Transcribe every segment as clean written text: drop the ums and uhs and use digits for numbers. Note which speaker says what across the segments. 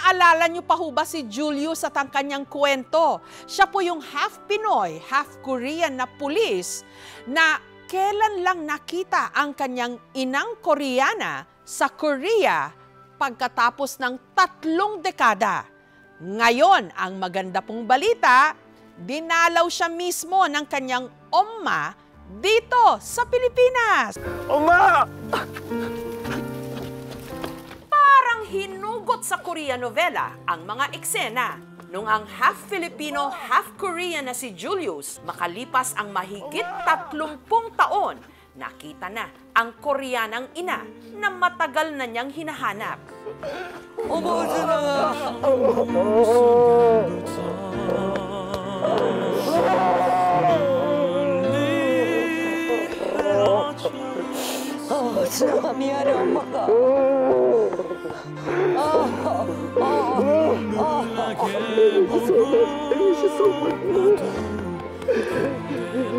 Speaker 1: Naalala niyo pa ho ba si Julius at ang kanyang kwento? Siya po yung half Pinoy, half Korean na pulis na kailan lang nakita ang kanyang inang Koreana sa Korea pagkatapos ng 3 dekada. Ngayon, ang maganda pong balita, dinalaw siya mismo ng kanyang omma dito sa Pilipinas.
Speaker 2: Oma!
Speaker 1: Hinugot sa Korea novela ang mga eksena nung ang half Filipino, half Korean na si Julius makalipas ang mahigit 30 taon, nakita na ang Koreanang ina na matagal na niyang hinahanap.
Speaker 3: 진짜 미안해 엄마가.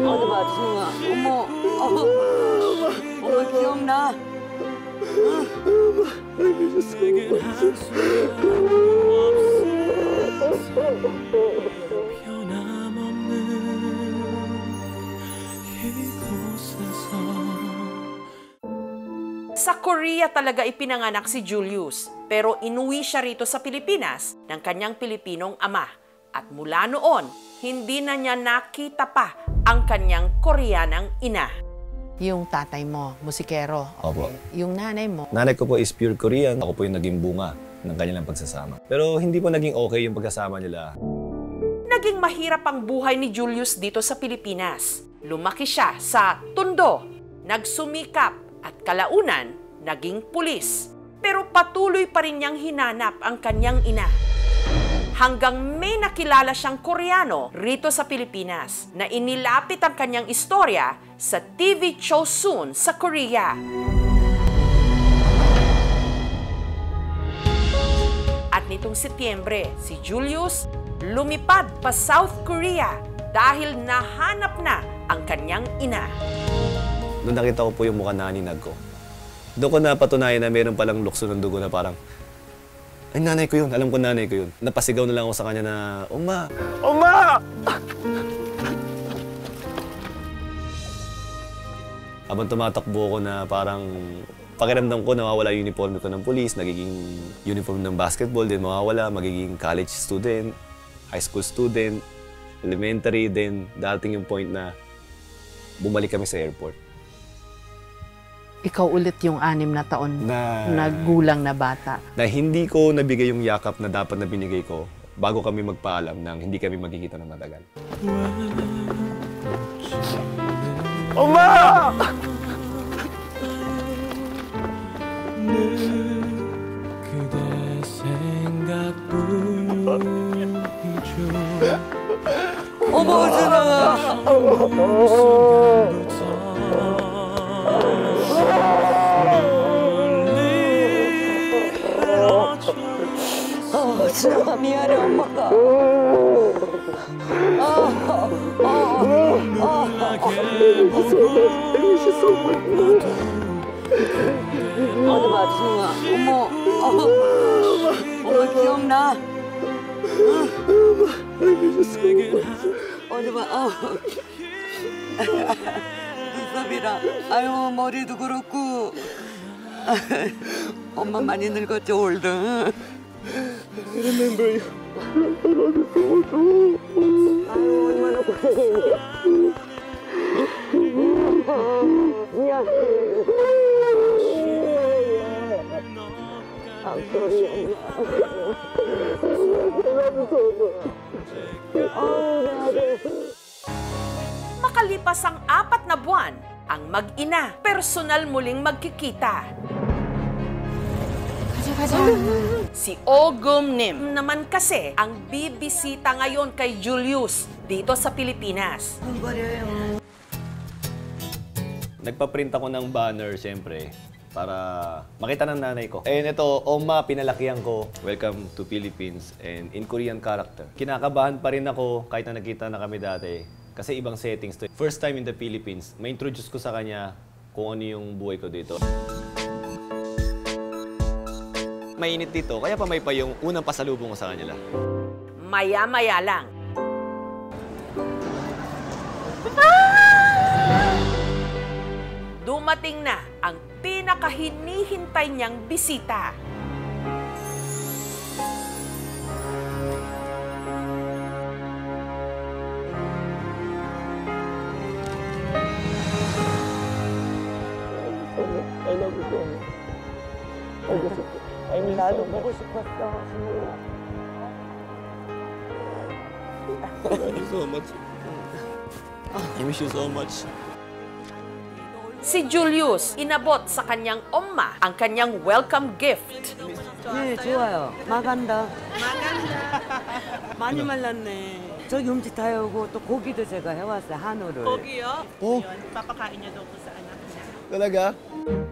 Speaker 3: 어디 봐, 준영아. 엄마 기억나?
Speaker 1: Sa Korea talaga ipinanganak si Julius, pero inuwi siya rito sa Pilipinas ng kanyang Pilipinong ama. At mula noon, hindi na niya nakita pa ang kanyang Koreanang ina.
Speaker 4: Yung tatay mo, musikero.
Speaker 2: Opo.
Speaker 4: Yung nanay mo.
Speaker 2: Nanay ko po is pure Korean. Ako po yung naging bunga ng kanilang pagsasama. Pero hindi po naging okay yung pagkasama nila.
Speaker 1: Naging mahirap ang buhay ni Julius dito sa Pilipinas. Lumaki siya sa Tondo, nagsumikap at kalaunan naging pulis. Pero patuloy pa rin niyang hinanap ang kanyang ina. Hanggang may nakilala siyang Koreano rito sa Pilipinas na inilapit ang kanyang istorya sa TV Chosun sa Korea. At nitong Setyembre, si Julius lumipad pa South Korea dahil nahanap na ang kanyang ina.
Speaker 2: Noong nakita ko po yung mukha na ninag ko, doon ko napatunayan na meron palang lukso ng dugo na parang, ay nanay ko yun, alam ko nanay ko yun. Napasigaw na lang ako sa kanya na, Oma! Oma! Habang tumatakbo ko na parang pakiramdam ko nawawala yung uniform ko ng police, nagiging uniform ng basketball, din mawawala, magiging college student, high school student, elementary, then darating yung point na bumalik kami sa airport.
Speaker 4: Ikaw ulit yung 6 na taon na gulang na bata.
Speaker 2: Na hindi ko nabigay yung yakap na dapat na binigay ko bago kami magpaalam nang hindi kami magkikita ng matagal. Oma!
Speaker 3: 어머, 준영아. 진짜 미안해 엄마가. 어디 봐, 준영아. 엄마 기억나? 어디 봐. 눈썹이랑 아유 머리도 그렇고. 엄마 많이 늙었죠, 올드.
Speaker 2: I remember you.
Speaker 3: 아유, 얼마나 고생했냐. 미안. I'm sorry,
Speaker 1: Makalipas ang 4 na buwan, ang mag-ina personal muling magkikita. Si Oh Gum-nim naman kasi ang bibisita ngayon kay Julius dito sa Pilipinas.
Speaker 2: Nagpa-print ako ng banner, siyempre, para makita ng nanay ko. And ito, Oma, pinalakihan ko. Welcome to Philippines and in Korean character. Kinakabahan pa rin ako kahit na nakita na kami dati. Kasi ibang settings to. First time in the Philippines, ma-introduce ko sa kanya kung ano yung buhay ko dito. mainit dito, kaya pamay pa yung unang pasalubong ko sa kanila.
Speaker 1: Maya-maya lang. Dumating na ang pinakahinihintay niyang bisita.
Speaker 3: I love you so much. I miss
Speaker 5: 나도
Speaker 3: so much.
Speaker 5: 보고 싶었어.
Speaker 2: I love you so much. I miss you so much.
Speaker 1: Si Julius, inabot sa kanyang 엄마 ang kanyang welcome gift.
Speaker 5: 네, 좋아요. 마간다. 많이 말랐네. 저기 음식 다 해오고 또 고기도 제가 해왔어요, 한우를.
Speaker 2: Oh,
Speaker 6: Papakain niya daw po sa anak niya.
Speaker 2: talaga?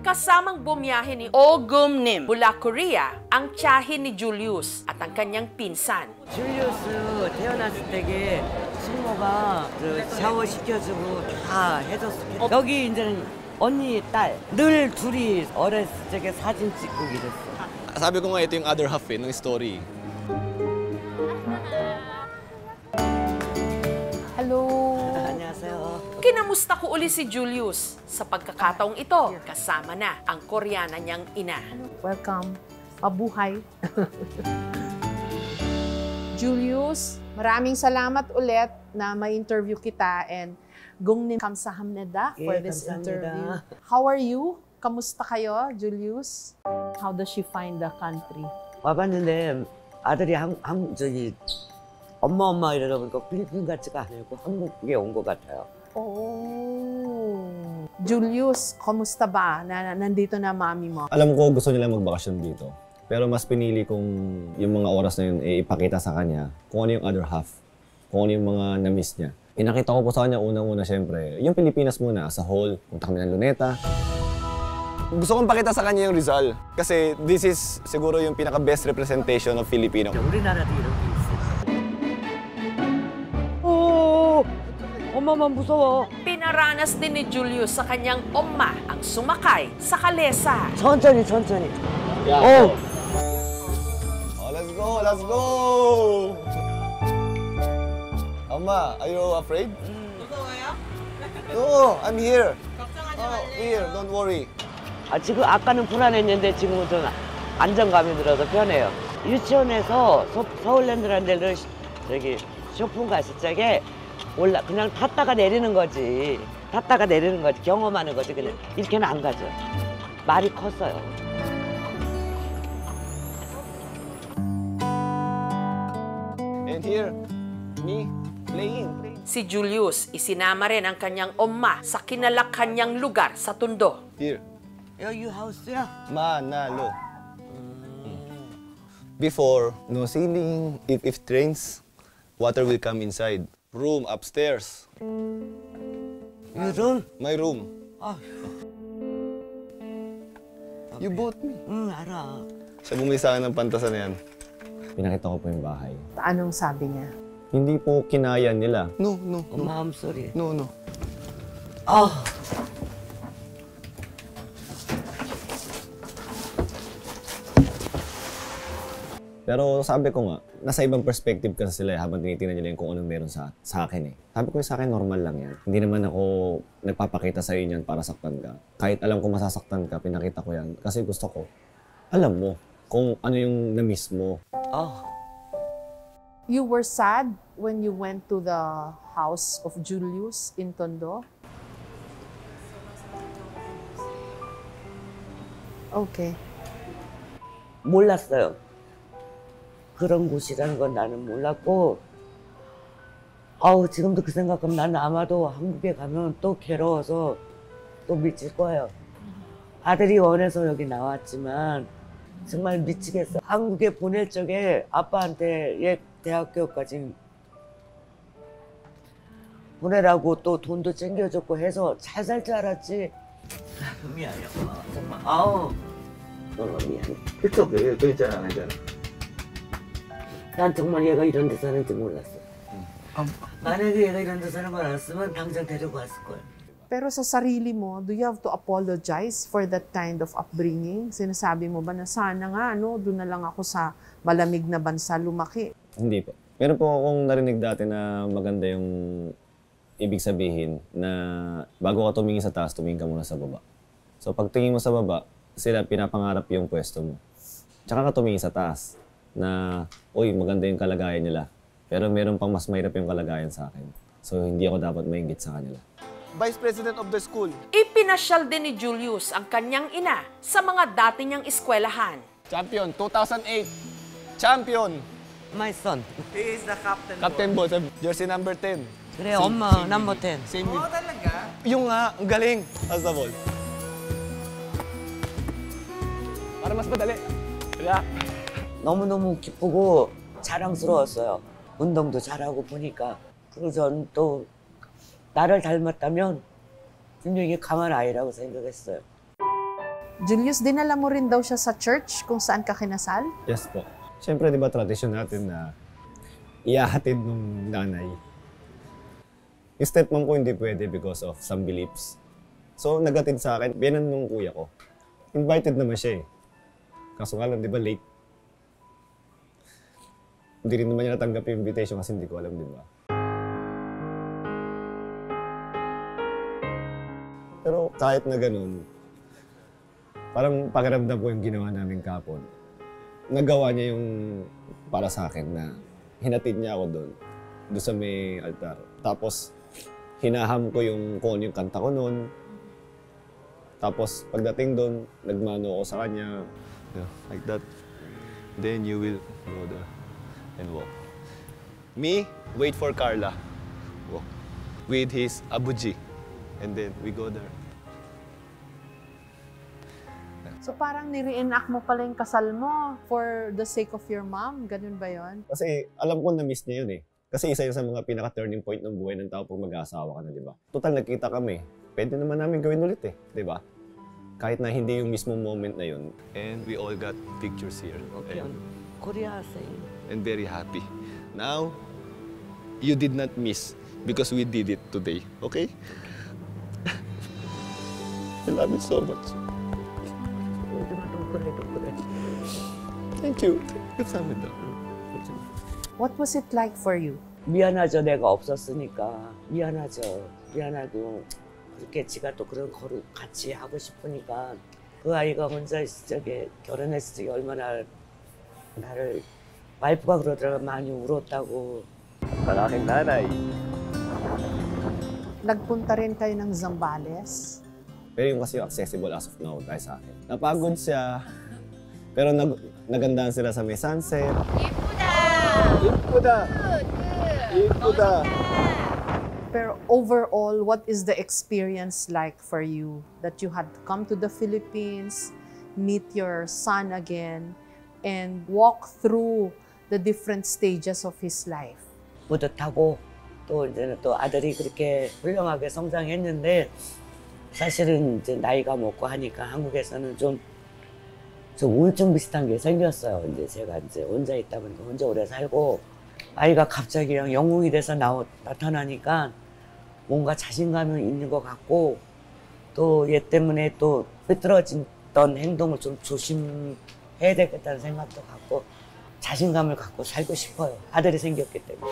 Speaker 1: Kasamang bumiyahe ni Ogumnim mula Korea ang tiyahin ni Julius at ang kanyang pinsan.
Speaker 5: 줄리우스 태어났을 때게 친모가 샤워 시켜주고 다 해줬어. 여기 이제는 언니, 딸, 늘 둘이 어렸을 적에 사진 찍고 이랬어.
Speaker 2: Sabi ko nga, ito yung other half ng story.
Speaker 4: Hello.
Speaker 5: 안녕하세요.
Speaker 1: Kinamusta ko uli si Julius. Sa pagkakataong ito, kasama na ang Koreana niyang ina.
Speaker 4: Welcome. Mabuhay. Julius, maraming salamat ulit na ma-interview kita and Gongnim kamsahamnida for this
Speaker 5: 감사합니다.
Speaker 4: interview. How are you? Kamusta kayo, Julius? How does she find the country?
Speaker 5: 와봤는데 아들이 저기 엄마 이러다 보니까 필리핀 같지가 않고 한국에 온 것 같아요.
Speaker 4: Oh. Julius, kamusta ba na nandito na mami mo?
Speaker 2: Alam ko gusto nila magbakasyon dito. Pero mas pinili kong yung mga oras na yun ipakita sa kanya kung ano yung other half. Kung ano yung mga na-miss niya. Pinakita ko po sa kanya unang-una syempre, yung Pilipinas muna as a whole. Punta kami ng Luneta. Gusto kong pakita sa kanya yung Rizal. Kasi this is siguro yung pinaka-best representation of Filipino.
Speaker 5: 우리나라도 이런 게 있어. 오, 엄마만 무서워.
Speaker 1: Pinaranas din ni Julius sa kanyang 엄마 ang sumakay sa kalesa.
Speaker 5: 천천히. 오,
Speaker 2: Oh, let's go! Let's go! Amma, are you afraid? No, I'm here. Oh, here, don't worry.
Speaker 5: 지금 아까는 불안했는데 지금은 좀 안정감이 들어서 편해요. 유치원에서 서울랜드라는 데를 저기 쇼핑 갔을 적에 그냥 탔다가 내리는 거지. 경험하는 거지. 그냥 이렇게는 안 가죠. 말이 컸어요.
Speaker 2: And here, me, playing.
Speaker 1: Si Julius, isinama rin ang kanyang 엄마 sa kinalakhan niyang lugar sa Tondo.
Speaker 2: Here,
Speaker 5: 여기 하우스야?
Speaker 2: Manalo. Before, no ceiling. If it rains, water will come inside. Room upstairs.
Speaker 5: 유론?
Speaker 2: My room.
Speaker 5: 아,
Speaker 2: You bought me.
Speaker 5: 응, 알아.
Speaker 2: Siya bumili sa akin ng pantasan na yan. Pinakita ko po yung bahay.
Speaker 4: Anong sabi niya?
Speaker 2: Hindi po kinaya nila. No.
Speaker 5: 마음소리.
Speaker 2: No.
Speaker 5: 아,
Speaker 2: Pero sabi ko nga, nasa ibang perspective kasi sila habang tinitingnan nila yung kung anong meron sa akin eh. Sabi ko sa akin, normal lang yan. Hindi naman ako nagpapakita sa iyo yan para saktan ka. Kahit alam ko masasaktan ka, pinakita ko yan. Kasi gusto ko, alam mo kung ano yung na-miss mo.
Speaker 4: You were sad when you went to the house of Julius in Tondo? Okay.
Speaker 5: 몰랐어요. 그런 곳이라는 건 나는 몰랐고, 지금도 그 생각하면 나는 아마도 한국에 가면 또 괴로워서 또 미칠 거예요. 아들이 원해서 여기 나왔지만 정말 미치겠어. 한국에 보낼 적에 아빠한테 얘 대학교까지 보내라고 또 돈도 챙겨줬고 해서 잘 살 줄 알았지. 미안해, 엄마. 정말. 너무 미안해.
Speaker 2: It's okay. 괜찮아.
Speaker 5: 난 정말 얘가 이런 데 사는지 몰랐어. 만약에 얘가 이런 데 사는 걸 알았으면 당장 데리고 왔을 거야.
Speaker 4: Pero sa sarili mo, do you have to apologize for that kind of upbringing? Sinasabi mo ba na sana nga, doon na lang ako sa malamig na bansa lumaki?
Speaker 2: Hindi po. Meron po akong narinig dati na maganda yung ibig sabihin na bago ka tumingin sa taas, tumingin ka muna sa baba. So pag tingin mo sa baba, sila pinapangarap yung pwesto mo. Tsaka ka tumingin sa taas na, uy, maganda yung kalagayan nila. Pero meron pang mas mahirap yung kalagayan sa akin. So hindi ako dapat mainggit sa kanila.
Speaker 7: Vice President of the school.
Speaker 1: Ipinasyal din ni Julius ang kanyang ina sa mga dati niyang eskwelahan.
Speaker 7: Champion, 2008. Champion.
Speaker 5: My son.
Speaker 6: He is the captain.
Speaker 7: Captain Boss, jersey number 10.
Speaker 5: 그래, 엄마 number 10.
Speaker 7: Same with... talaga? Yung nga, ang galing. How's the ball? Para mas madali. Yeah.
Speaker 5: 너무너무 기쁘고 자랑스러웠어요. 운동도 잘하고 보니까. 그래서 저는 또 나를 닮았다면 분명히 강한 아이라고 생각했어요.
Speaker 4: Julius, dinala mo rin daw siya sa church kung saan ka kinasal?
Speaker 2: Yes po. Siyempre, di ba, tradisyon natin na iahatid ng nanay. Yung stepmom ko hindi pwede because of some beliefs. So, nagatid sa akin, biyanan nung kuya ko. Invited naman siya eh. Kaso nga lang, di ba, late. Hindi rin naman niya natanggap yung invitation kasi hindi ko alam, di ba? Pero kahit na ganun, parang pakiramdam ko yung ginawa namin kapon. Nagawa niya yung para sa akin na hinatid niya ako doon sa may altar. Tapos, hinaham ko kung ano yung kanta ko noon. Tapos, pagdating doon, nagmano ako sa kanya. Yeah, like that. Then you will go there and walk. Me, wait for Carla. Walk. With his abuji. And then we go there.
Speaker 4: So parang nire-enact mo pala yung kasal mo for the sake of your mom? Ganun ba yon?
Speaker 2: Kasi alam ko na-miss niya yun eh. Kasi isa yun sa mga pinaka-turning point ng buhay ng tao pag mag-aasawa ka na, di ba? Total, nagkita kami. Pwede naman namin gawin ulit eh, di ba? Kahit na hindi yung mismo moment na yun. And we all got pictures here.
Speaker 5: 코리아 say.
Speaker 2: And very happy. Now, you did not miss because we did it today, okay? I love you so much. Thank you. 감사합니다.
Speaker 4: What was it like for you?
Speaker 5: 미안하죠. 내가 없었으니까. 미안하죠. 미안하고 그렇게 지가 또 그런 거를 같이 하고 싶으니까 그 아이가 혼자 있을 적에 결혼했을 적에 얼마나 나를 와이프가 그러더라고 많이 울었다고.
Speaker 2: Ang aking nanay.
Speaker 4: Nagpunta rin kayo ng Zambales?
Speaker 2: Pero yung kasi yung accessible as of now dahil sa akin. Napagod siya. Pero nagandahan sila sa may sunset.
Speaker 7: Ipuda! Ipuda!
Speaker 4: Pero overall, what is the experience like for you that you had to come to the Philippines, meet your son again, and walk through the different stages of his life?
Speaker 5: 뿌듯하고 또 이제는 또 아들이 그렇게 훌륭하게 성장했는데 사실은 이제 나이가 먹고 하니까 한국에서는 좀 우울증 비슷한 게 생겼어요. 이제 제가 이제 혼자 있다 보니까 혼자 오래 살고 아이가 갑자기 그냥 영웅이 돼서 나타나니까 뭔가 자신감이 있는 것 같고 또 얘 때문에 또 삐뚤어졌던 행동을 좀 조심해야 되겠다는 생각도 갖고 자신감을 갖고 살고 싶어요. 아들이 생겼기 때문에.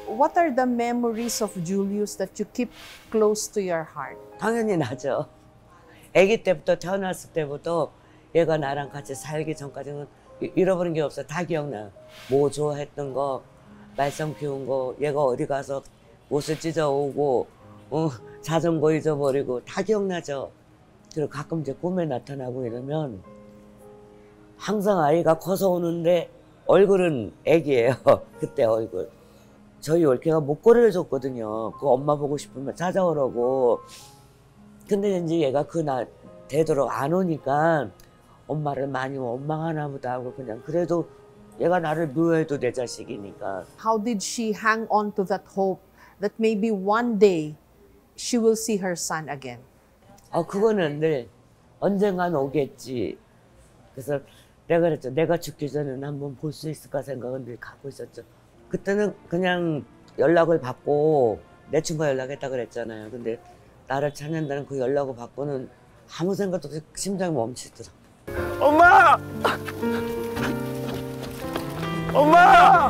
Speaker 4: What are the memories of Julius that you keep close to your heart?
Speaker 5: 당연히 나죠. 아기 때부터 태어났을 때부터 얘가 나랑 같이 살기 전까지는 잃어버린 게 없어요. 다 기억나요. 뭐 좋아했던 거, 말썽 피운 거, 얘가 어디 가서 옷을 찢어오고 자전거 잊어버리고 다 기억나죠. 그리고 가끔 이제 꿈에 나타나고 이러면 항상 아이가 커서 오는데 얼굴은 애기예요. 그때 얼굴. 저희 올케가 목걸이를 줬거든요. 그 엄마 보고 싶으면 찾아오라고. 근데 이제 얘가 되도록 안 오니까 엄마를 많이 원망하나 보다 하고 그냥 그래도 얘가 나를 미워해도 내 자식이니까.
Speaker 4: How did she hang on to that hope that maybe one day she will see her son again?
Speaker 5: 그거는 늘 언젠간 오겠지. 그래서 내가 그랬죠. 내가 죽기 전에는 한번 볼 수 있을까 생각은 늘 갖고 있었죠. 그때는 그냥 연락을 받고 내 친구가 연락했다 그랬잖아요. 근데 나를 찾는다는 그 연락을 받고는 아무 생각도 없이 심장이 멈추더라.
Speaker 7: 엄마! 엄마!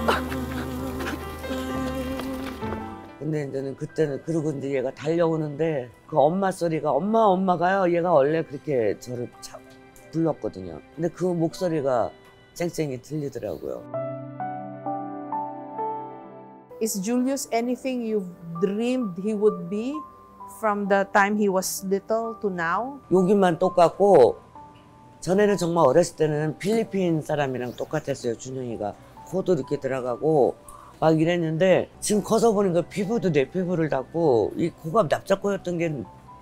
Speaker 5: 근데 이제는 그때는 그러고 이제 얘가 달려오는데 그 엄마 소리가 엄마가요. 얘가 원래 그렇게 저를 불렀거든요. 근데 그 목소리가 쨍쨍이 들리더라고요.
Speaker 4: Is Julius anything you've dreamed he would be from the time he was little to now?
Speaker 5: 여기만 똑같고 전에는 정말 어렸을 때는 필리핀 사람이랑 똑같았어요. 준영이가 코도 이렇게 들어가고 막 이랬는데 지금 커서 보니까 피부도 내 피부를 닮고 이 코가 납작코였던 게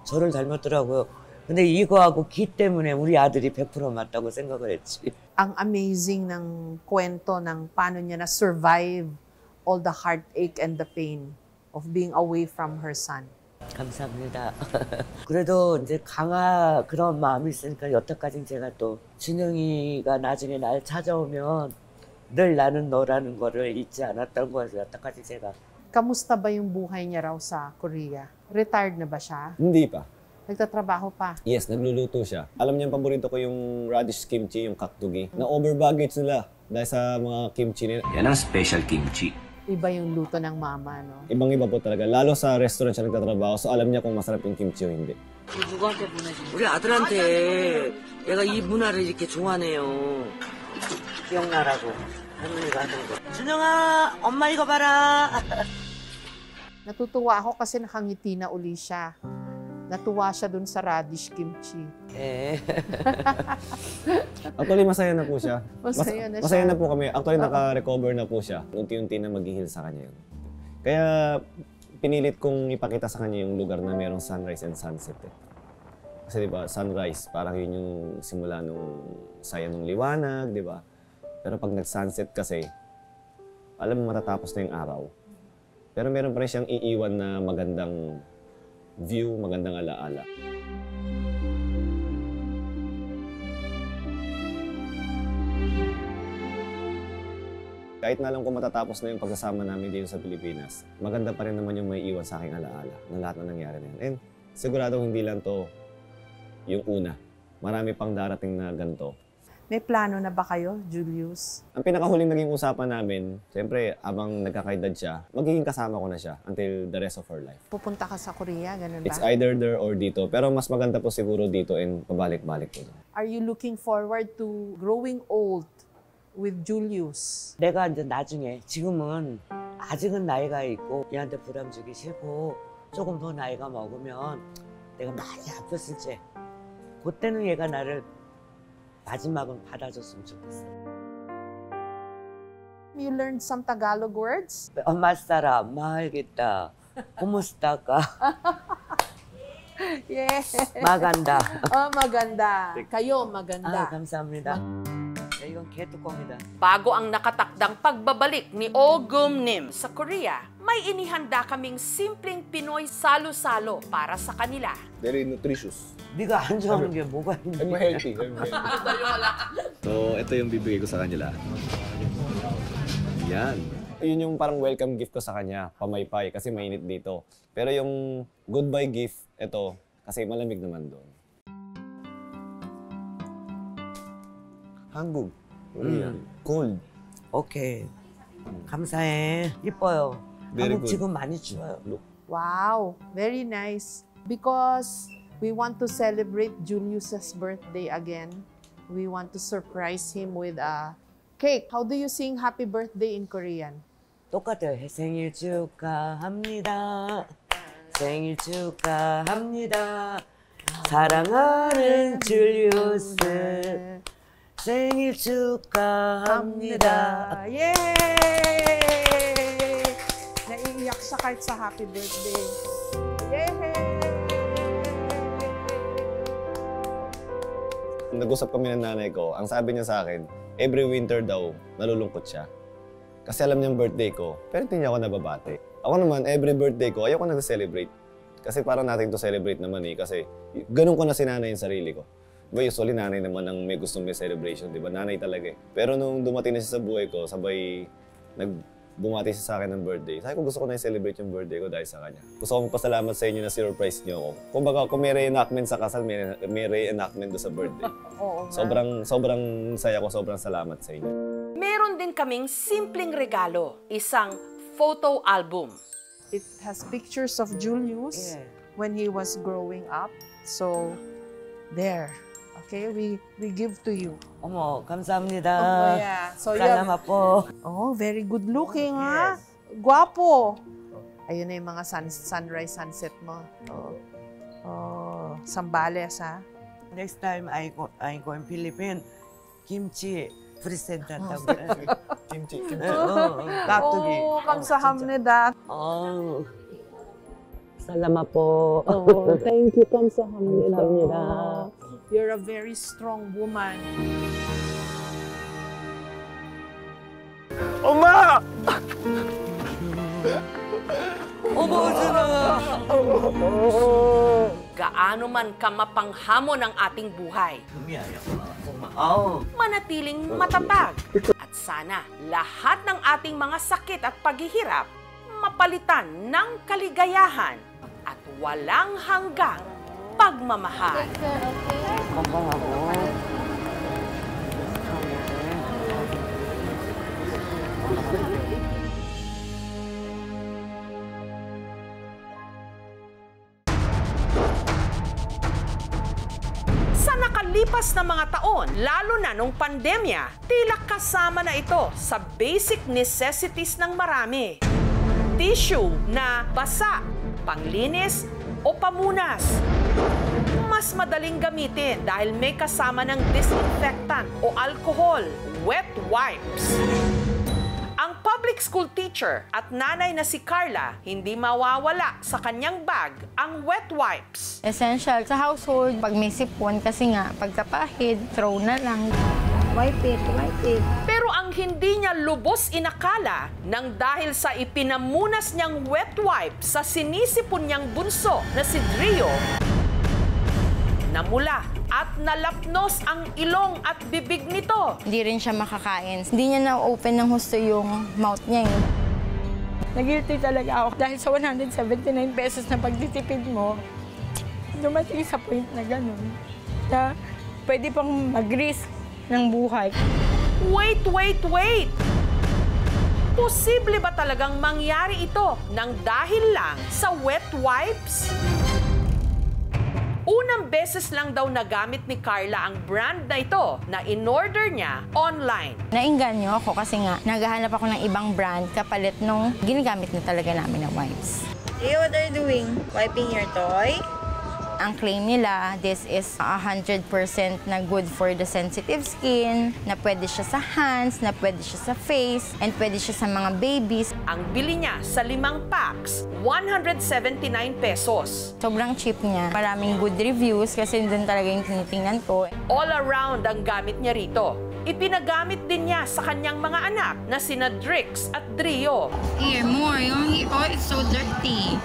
Speaker 5: 저를 닮았더라고요. 근데 이거하고 기 때문에 우리 아들이 100% 맞다고 생각을 했지.
Speaker 4: Ang amazing ng kwento ng paano niya na-survive all the heartache and the pain of being away from her son.
Speaker 5: 감사합니다. 그래도 이제 강아 그런 마음이 있으니까 여태까지 제가 또 준영이가 나중에 날 찾아오면 늘 나는 너라는 거를 잊지 않았던 거죠. 여태까지 제가.
Speaker 4: Kamusta ba yung buhay niya raw sa Korea? Retired na ba siya?
Speaker 2: Hindi pa.
Speaker 4: Nagtatrabaho pa?
Speaker 2: Yes, nagluluto siya. Alam niya, paborito ko yung radish kimchi, yung kakdugi. Na-over baggage nila dahil sa mga kimchi nila.
Speaker 8: Yan ang special kimchi.
Speaker 4: Iba yung luto ng mama, no?
Speaker 2: Ibang-iba po talaga. Lalo sa restaurant siya nagtatrabaho, so alam niya kung masarap yung kimchi o hindi.
Speaker 5: 누구한테 보내지? 우리 아들한테 얘가 이 문화를 이렇게 좋아하네요. 기억나라고 할머니가 하던 거. 준영아, 엄마 이거 봐라.
Speaker 4: Natutuwa ako kasi nakangiti na uli siya. Natuwa siya dun sa radish kimchi.
Speaker 5: 예.
Speaker 2: Actually, masaya na po siya.
Speaker 4: Masaya na siya.
Speaker 2: Masaya na po kami. Actually, naka-recover na po siya. Unti-unti na mag-heal sa kanya yun. Kaya, pinilit kong ipakita sa kanya yung lugar na merong sunrise and sunset. Eh. Kasi diba, sunrise, parang yun yung simula nung saya ng liwanag, diba? Pero pag nag-sunset kasi, alam mo matatapos na yung araw. Pero meron pa rin siyang iiwan na magandang view, magandang alaala. Kahit na alam ko matatapos na yung pagsasama namin dito sa Pilipinas, maganda pa rin naman yung may iwan sa aking alaala ng lahat na nangyari na yun. And sigurado hindi lang to yung una. Marami pang darating na ganito.
Speaker 4: May plano na ba kayo, Julius?
Speaker 2: Ang pinakahuling naging usapan namin, siyempre, abang nagkakaedad siya, magiging kasama ko na siya until the rest of her life.
Speaker 4: Pupunta ka sa Korea, ganun ba?
Speaker 2: It's either there or dito. Pero mas maganda po siguro dito and pabalik-balik po.
Speaker 4: Are you looking forward to growing old with Julius?
Speaker 5: 내가 이제 나중에 지금은 아직은 나이가 있고 얘한테 부담 주기 싫고 조금 더 나이가 먹으면 내가 많이 아팠을 때 그때는 얘가 나를 마지막은 받아줬으면 좋겠어.
Speaker 4: You learned some Tagalog words?
Speaker 5: 엄마 사라, 말겠다, kumusta ka?
Speaker 4: Yeah.
Speaker 5: maganda.
Speaker 4: Oh, maganda. Kayo, maganda.
Speaker 5: 감사합니다. 이건 개뚜껑이다.
Speaker 1: Bago ang nakatakdang pagbabalik ni Oh Geum Nim sa Korea, may inihanda kaming simpleng Pinoy salo-salo para sa kanila.
Speaker 7: Very nutritious.
Speaker 5: 네가 안 좋아하는 게 뭐가
Speaker 7: I'm
Speaker 5: 있는데?
Speaker 7: healthy. I'm healthy.
Speaker 2: So, ito yung bibigay ko sa kanila. Yan. Yun yung parang welcome gift ko sa kanya, pamaypay, kasi mainit dito. Pero yung goodbye gift, ito, kasi malamig naman doon. 한국, Korean, cold.
Speaker 5: 오케이. 감사해. 이뻐요.
Speaker 2: Very
Speaker 5: 한국
Speaker 2: good.
Speaker 5: 지금 많이 추워요.
Speaker 4: Wow, very nice. Because we want to celebrate Julius's birthday again. We want to surprise him with a cake. How do you sing happy birthday in Korean?
Speaker 5: 똑같아요. 생일 축하합니다. 생일 축하합니다. 사랑하는 줄리우스. 생일 축하합니다.
Speaker 4: Yay! Naiiyak siya kahit sa happy birthday. Yay!
Speaker 2: Nag-usap kami ng nanay ko, ang sabi niya sa akin, every winter daw, nalulungkot siya. Kasi alam niyang birthday ko, pero hindi niya ako nababate. Ako naman, every birthday ko, ayoko nag-celebrate. Kasi parang natin to celebrate naman eh, kasi ganun ko na sinanay yung sarili ko. Diba usually nanay naman ang may gustong may celebration, di ba? Nanay talaga eh. Pero nung dumating na siya sa buhay ko, sabay bumati siya sa akin ng birthday. Sabi ko, gusto ko na i-celebrate yung birthday ko dahil sa kanya. Gusto ko magpasalamat sa inyo na surprise niyo ako. Kumbaga, kung may reenactment sa kasal, may reenactment doon sa birthday.
Speaker 4: Oo nga.
Speaker 2: Sobrang saya ko, sobrang salamat sa inyo.
Speaker 1: Meron din kaming simpleng regalo, isang photo album.
Speaker 4: It has pictures of Julius when he was growing up. So, there. Okay, we give to you.
Speaker 5: 어머, 감사합니다.
Speaker 4: Oh, yeah. So, you have,
Speaker 5: salamat po.
Speaker 4: oh, very good looking, ha? Guwapo. Ayun na yung mga sunrise, sunset mo. Oh, Sambales, ha?
Speaker 5: Next time I go in Philippines, kimchi present 한다고.
Speaker 2: Kimchi.
Speaker 5: 깍두기.
Speaker 4: Oh, 감사합니다.
Speaker 5: salamat po.
Speaker 4: Oh, thank you, 감사합니다. You're a very strong woman.
Speaker 7: 엄마!
Speaker 5: 어머, 준아.
Speaker 1: Gaano man kamapanghamon ang ating buhay, manatiling matatag. At sana lahat ng ating mga sakit at paghihirap mapalitan ng kaligayahan at walang hanggang pagmamahal. Sa nakalipas na mga taon, lalo na nung pandemya, tila kasama na ito sa basic necessities ng marami. Tissue na basa, panglinis o pamunas. Mas madaling gamitin dahil may kasama ng disinfectant o alcohol, wet wipes. Ang public school teacher at nanay na si Carla, hindi mawawala sa kanyang bag ang wet wipes.
Speaker 8: Essential sa household, pag may sipon, kasi nga, pagkapahid, throw na lang. Wipe it, wipe it.
Speaker 1: Pero ang hindi niya lubos inakala nang dahil sa ipinamunas niyang wet wipe sa sinisipon niyang bunso na si Drio, namula at nalapnos ang ilong at bibig nito.
Speaker 8: Hindi rin siya makakain. Hindi niya na-open ng husto yung mouth niya. Nag-guilty talaga ako dahil sa 179 pesos na pagtitipid mo, dumating sa point na gano'n na pwede pang mag-risk ng buhay.
Speaker 1: Wait! Posible ba talagang mangyari ito nang dahil lang sa wet wipes? Unang beses lang daw nagamit ni Carla ang brand na ito na in-order niya online.
Speaker 8: Nainganyo ako kasi nga naghahanap ako ng ibang brand kapalit nung ginagamit na talaga namin ng wipes.
Speaker 9: Hey, what are you doing? Wiping your toy?
Speaker 8: Ang claim nila, this is 100% na good for the sensitive skin, na pwede siya sa hands, na pwede siya sa face, and pwede siya sa mga babies.
Speaker 1: Ang bili niya sa 5 packs, 179 pesos.
Speaker 8: Sobrang cheap niya. Maraming good reviews kasi doon talaga yung tinitingnan ko.
Speaker 1: All around ang gamit niya rito. Ipinagamit din niya sa kanyang mga anak na sina Drix at Drio.
Speaker 8: Here, more. Oh, it's so dirty.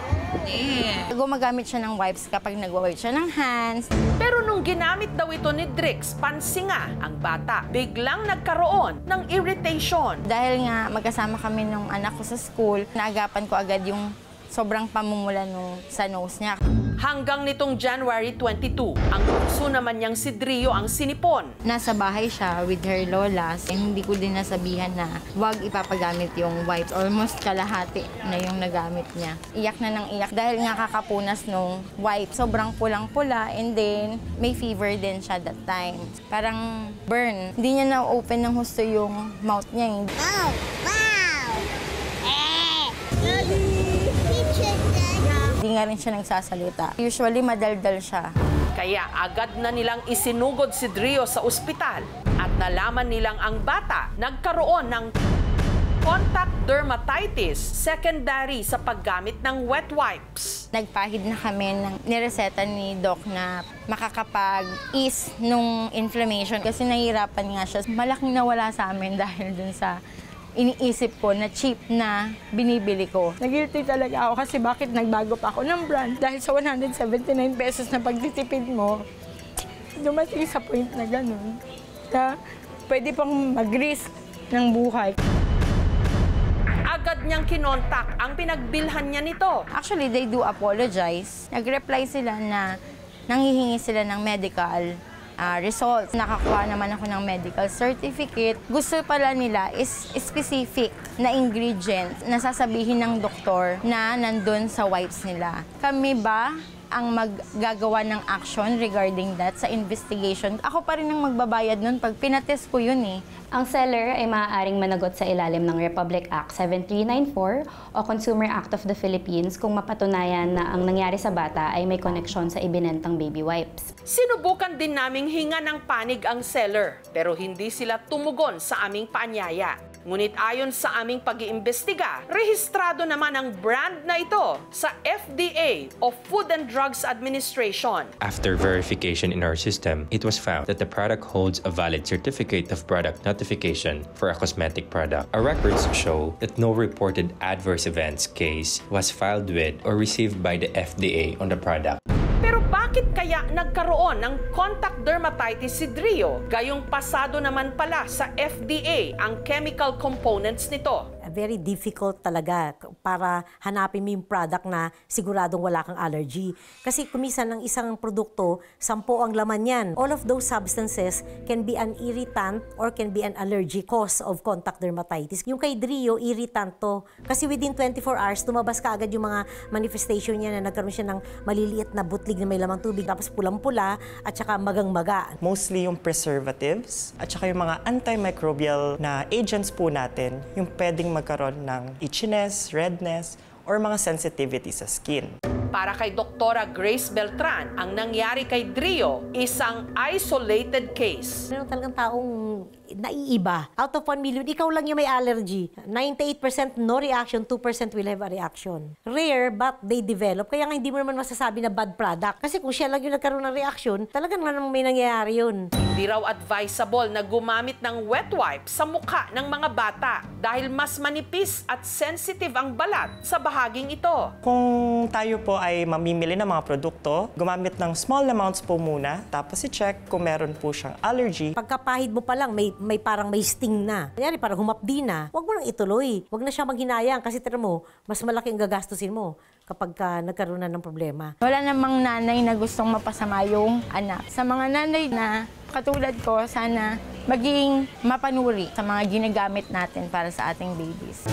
Speaker 8: Yeah. Gumagamit siya ng wipes kapag nag-wipe siya ng hands.
Speaker 1: Pero nung ginamit daw ito ni Drix, pansinga ang bata. Biglang nagkaroon ng irritation.
Speaker 8: Dahil nga magkasama kami nung anak ko sa school, naagapan ko agad yung sobrang pamumula sa nose niya.
Speaker 1: Hanggang nitong January 22, ang bunso naman niyang si Drio ang sinipon.
Speaker 8: Nasa bahay siya with her lolas. Hindi ko din nasabihan na wag ipapagamit yung wipes. Almost kalahati na yung nagamit niya. Iyak na ng iyak dahil nga kakapunas nung wipe. Sobrang pulang-pula and then may fever din siya that time. Parang burn. Hindi niya na-open ng husto yung mouth niya.
Speaker 9: Wow! Daddy!
Speaker 8: Hindi nga rin siya nagsasalita. Usually, madaldal siya.
Speaker 1: Kaya agad na nilang isinugod si Drio sa ospital at nalaman nilang ang bata nagkaroon ng contact dermatitis secondary sa paggamit ng wet wipes.
Speaker 8: Nagpahid na kami ng nireseta ni Doc na makakapag-ease nung inflammation kasi nahihirapan nga siya. Malaking nawala sa amin dahil dun sa iniisip ko na cheap na binibili ko. Nag-guilty talaga ako kasi bakit nagbago pa ako ng brand dahil sa 179 pesos na pagtitipid mo, dumating sa point na gano'n na pwede pang mag-risk ng buhay.
Speaker 1: agad niyang kinontak ang pinagbilhan niya nito.
Speaker 8: Actually, they do apologize. Nag-reply sila na nanghihingi sila ng medical results. Nakakuha naman ako ng medical certificate. Gusto pala nila is specific na ingredient na sasabihin ng doktor na nandun sa wipes nila. Kami ba ang maggagawa ng action regarding that sa investigation? Ako pa rin ang magbabayad nun pag pinatest ko yun eh.
Speaker 10: Ang seller ay maaaring managot sa ilalim ng Republic Act 7394 o Consumer Act of the Philippines kung mapatunayan na ang nangyari sa bata ay may koneksyon sa ibinentang baby wipes.
Speaker 1: Sinubukan din naming hinga ng panig ang seller, pero hindi sila tumugon sa aming paanyaya. Ngunit ayon sa aming pag-iimbestiga, rehistrado naman ang brand na ito sa FDA o Food and Drugs Administration.
Speaker 11: After verification in our system, it was found that the product holds a valid certificate of product notification for a cosmetic product. Our records show that no reported adverse events case was filed with or received by the FDA on the product.
Speaker 1: Pero bakit kaya nagkaroon ng contact dermatitis si Drio? Gayong pasado naman pala sa FDA ang chemical components nito.
Speaker 12: Very difficult talaga para hanapin mo yung product na siguradong wala kang allergy. Kasi kumisan ng isang produkto, 10 ang laman yan. All of those substances can be an irritant or can be an allergy cause of contact dermatitis. Yung kay Drio, irritant to. Kasi within 24 hours, tumabas ka agad yung mga manifestation niya na nagkaroon siya ng maliliit na butlig na may lamang tubig, tapos pulang-pula at saka magang-maga.
Speaker 13: Mostly yung preservatives at saka yung mga antimicrobial na agents po natin, yung pwedeng magkaroon ng itchiness, redness, or mga sensitivity sa skin.
Speaker 1: Para kay Doktora Grace Beltran, ang nangyari kay Drio, isang isolated case.
Speaker 12: Meron talagang taong naiiba. Out of 1 million, ikaw lang yung may allergy. 98% no reaction, 2% will have a reaction. Rare, but they develop. Kaya nga hindi mo naman masasabi na bad product. Kasi kung siya lang yung nagkaroon ng reaction, talagang naman may nangyayari yun.
Speaker 1: Hindi raw advisable na gumamit ng wet wipe sa mukha ng mga bata dahil mas manipis at sensitive ang balat sa bahaging ito.
Speaker 13: Kung tayo po ay mamimili ng mga produkto, gumamit ng small amounts po muna, tapos i-check kung meron po siyang allergy.
Speaker 12: Pagkapahid mo pa lang, may parang may sting na. Kanyari, parang humapdi na, huwag mo nang ituloy. Huwag na siya maghinayang kasi tira mo, mas malaki ang gagastusin mo kapag nagkaroon na ng problema.
Speaker 8: Wala namang nanay na gustong mapasama yung anak. Sa mga nanay na katulad ko, sana maging mapanuri sa mga ginagamit natin para sa ating babies.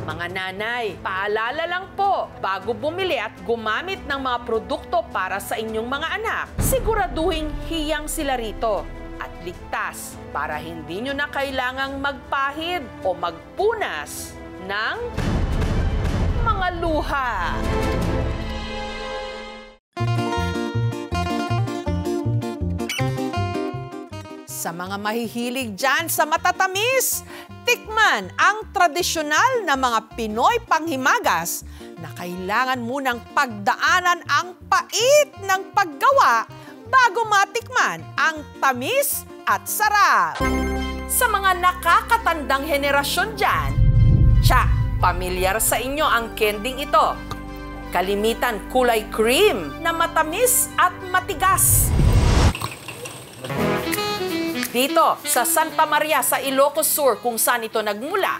Speaker 1: Mga nanay, paalala lang po, bago bumili at gumamit ng mga produkto para sa inyong mga anak, siguraduhin hiyang sila rito at ligtas para hindi nyo na kailangang magpahid o magpunas ng mga luha. Sa mga mahihilig dyan sa matatamis, tikman ang tradisyonal na mga Pinoy panghimagas na kailangan munang pagdaanan ang pait ng paggawa bago matikman ang tamis at sarap. Sa mga nakakatandang henerasyon dyan, pamilyar sa inyo ang kending ito. Kalimitan kulay cream na matamis at matigas. Dito sa Santa Maria sa Ilocos Sur kung saan ito nagmula,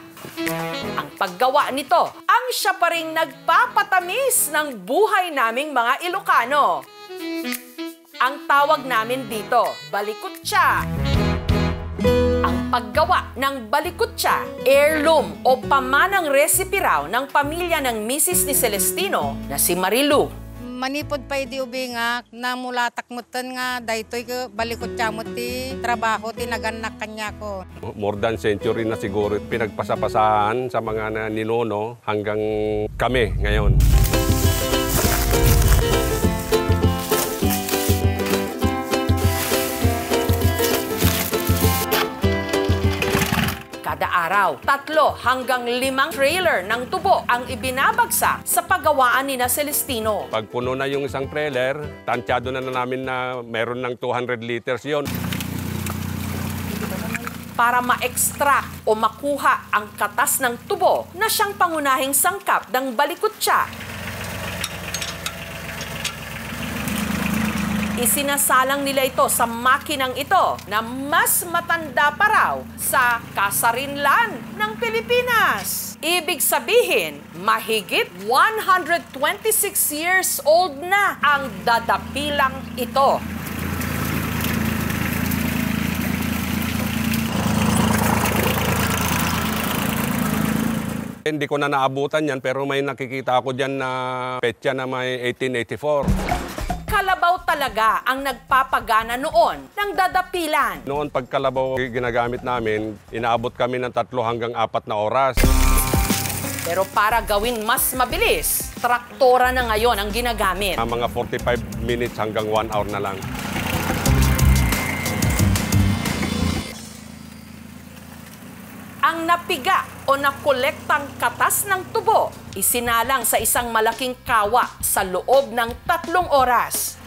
Speaker 1: ang paggawa nito ang siya pa ring nagpapatamis ng buhay naming mga Ilocano. Ang tawag namin dito, balikutsa. Ang paggawa ng balikutsa, heirloom o pamanang recipe raw ng pamilya ng misis ni Celestino na si Marilu.
Speaker 14: Manipod pa di ubingak na mulatak mo nga daytoy ko balikutsa mo ti trabaho ti naganak kanya ko.
Speaker 15: More than century na siguro pinagpasapasahan sa mga ninuno hanggang kami ngayon. Kada araw, 3 hanggang 5 trailer ng tubo ang ibinabagsak sa paggawaan ni na Celestino. Pag puno na yung isang trailer, tansyado na namin na meron ng 200 liters yon. Para ma-extract o makuha ang katas ng tubo na siyang pangunahing sangkap ng balikutsa. Isinasalang nila ito sa makinang ito na mas matanda pa raw sa kasarinlan ng Pilipinas.
Speaker 1: Ibig sabihin, mahigit 126 years old na ang dadapilang ito.
Speaker 15: Hindi ko na naabutan yan, pero may nakikita ako dyan na petsa na may 1884.
Speaker 1: Kalabaw talaga ang nagpapagana noon ng dadapilan.
Speaker 15: Noon pag kalabaw ginagamit namin, inaabot kami ng 3 hanggang 4 na oras.
Speaker 1: Pero para gawin mas mabilis, traktora na ngayon ang ginagamit.
Speaker 15: Mga 45 minutes hanggang 1 hour na lang.
Speaker 1: Ang napiga o nakolektang katas ng tubo, isinalang sa isang malaking kawa sa loob ng 3 oras.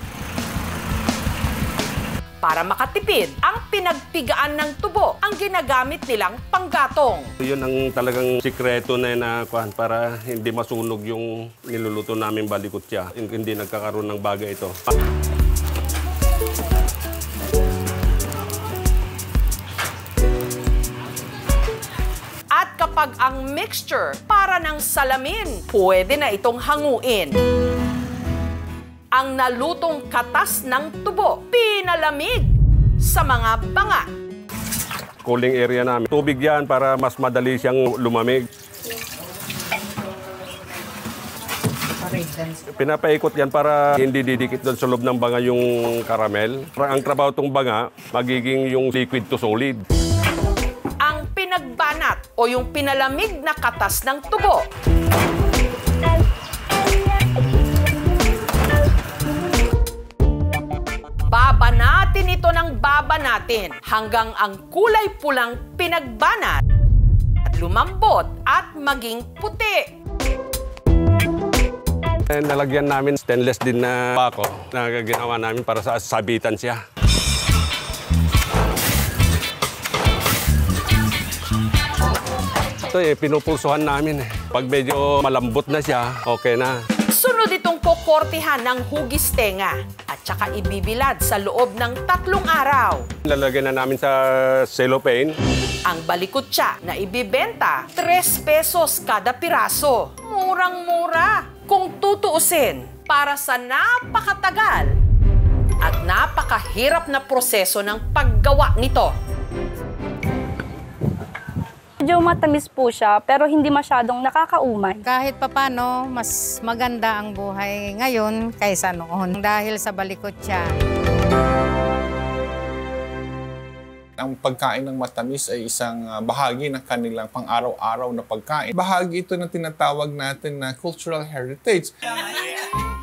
Speaker 1: Para makatipid, ang pinagpigaan ng tubo ang ginagamit nilang panggatong.
Speaker 15: Yun ang talagang sikreto na para hindi masunog yung niluluto namin balikutya. Hindi nagkakaroon ng baga ito.
Speaker 1: At kapag ang mixture para ng salamin, pwede na itong hanguin. Ang nalutong katas ng tubo, pinalamig sa mga banga.
Speaker 15: Cooling area namin. Tubig yan para mas madali siyang lumamig. Pinapaikot yan para hindi didikit doon sa loob ng banga yung karamel. Ang trabaho itong banga, magiging yung liquid to solid.
Speaker 1: Ang pinagbanat o yung pinalamig na katas ng tubo. Babanatin ito ng babanatin hanggang ang kulay pulang pinagbanat lumambot at maging puti.
Speaker 15: Nalagyan namin stainless din na bako na ginawa namin para sa sabitan siya. Ito pinupulsuhan namin. Pag medyo malambot na siya, okay na.
Speaker 1: Sunod itong kokortihan ng hugis tenga at saka ibibilad sa loob ng 3 araw.
Speaker 15: Lalagyan na namin sa cellophane.
Speaker 1: Ang balikutya na ibibenta, 3 pesos kada piraso. Murang-mura kung tutuusin para sa napakatagal at napakahirap na proseso ng paggawa nito.
Speaker 16: Medyo matamis po siya, pero hindi masyadong nakakaumay.
Speaker 14: Kahit papano, mas maganda ang buhay ngayon kaysa noon dahil sa balikutya.
Speaker 7: Ang pagkain ng matamis ay isang bahagi ng kanilang pang-araw-araw na pagkain. Bahagi ito ng tinatawag natin na cultural heritage.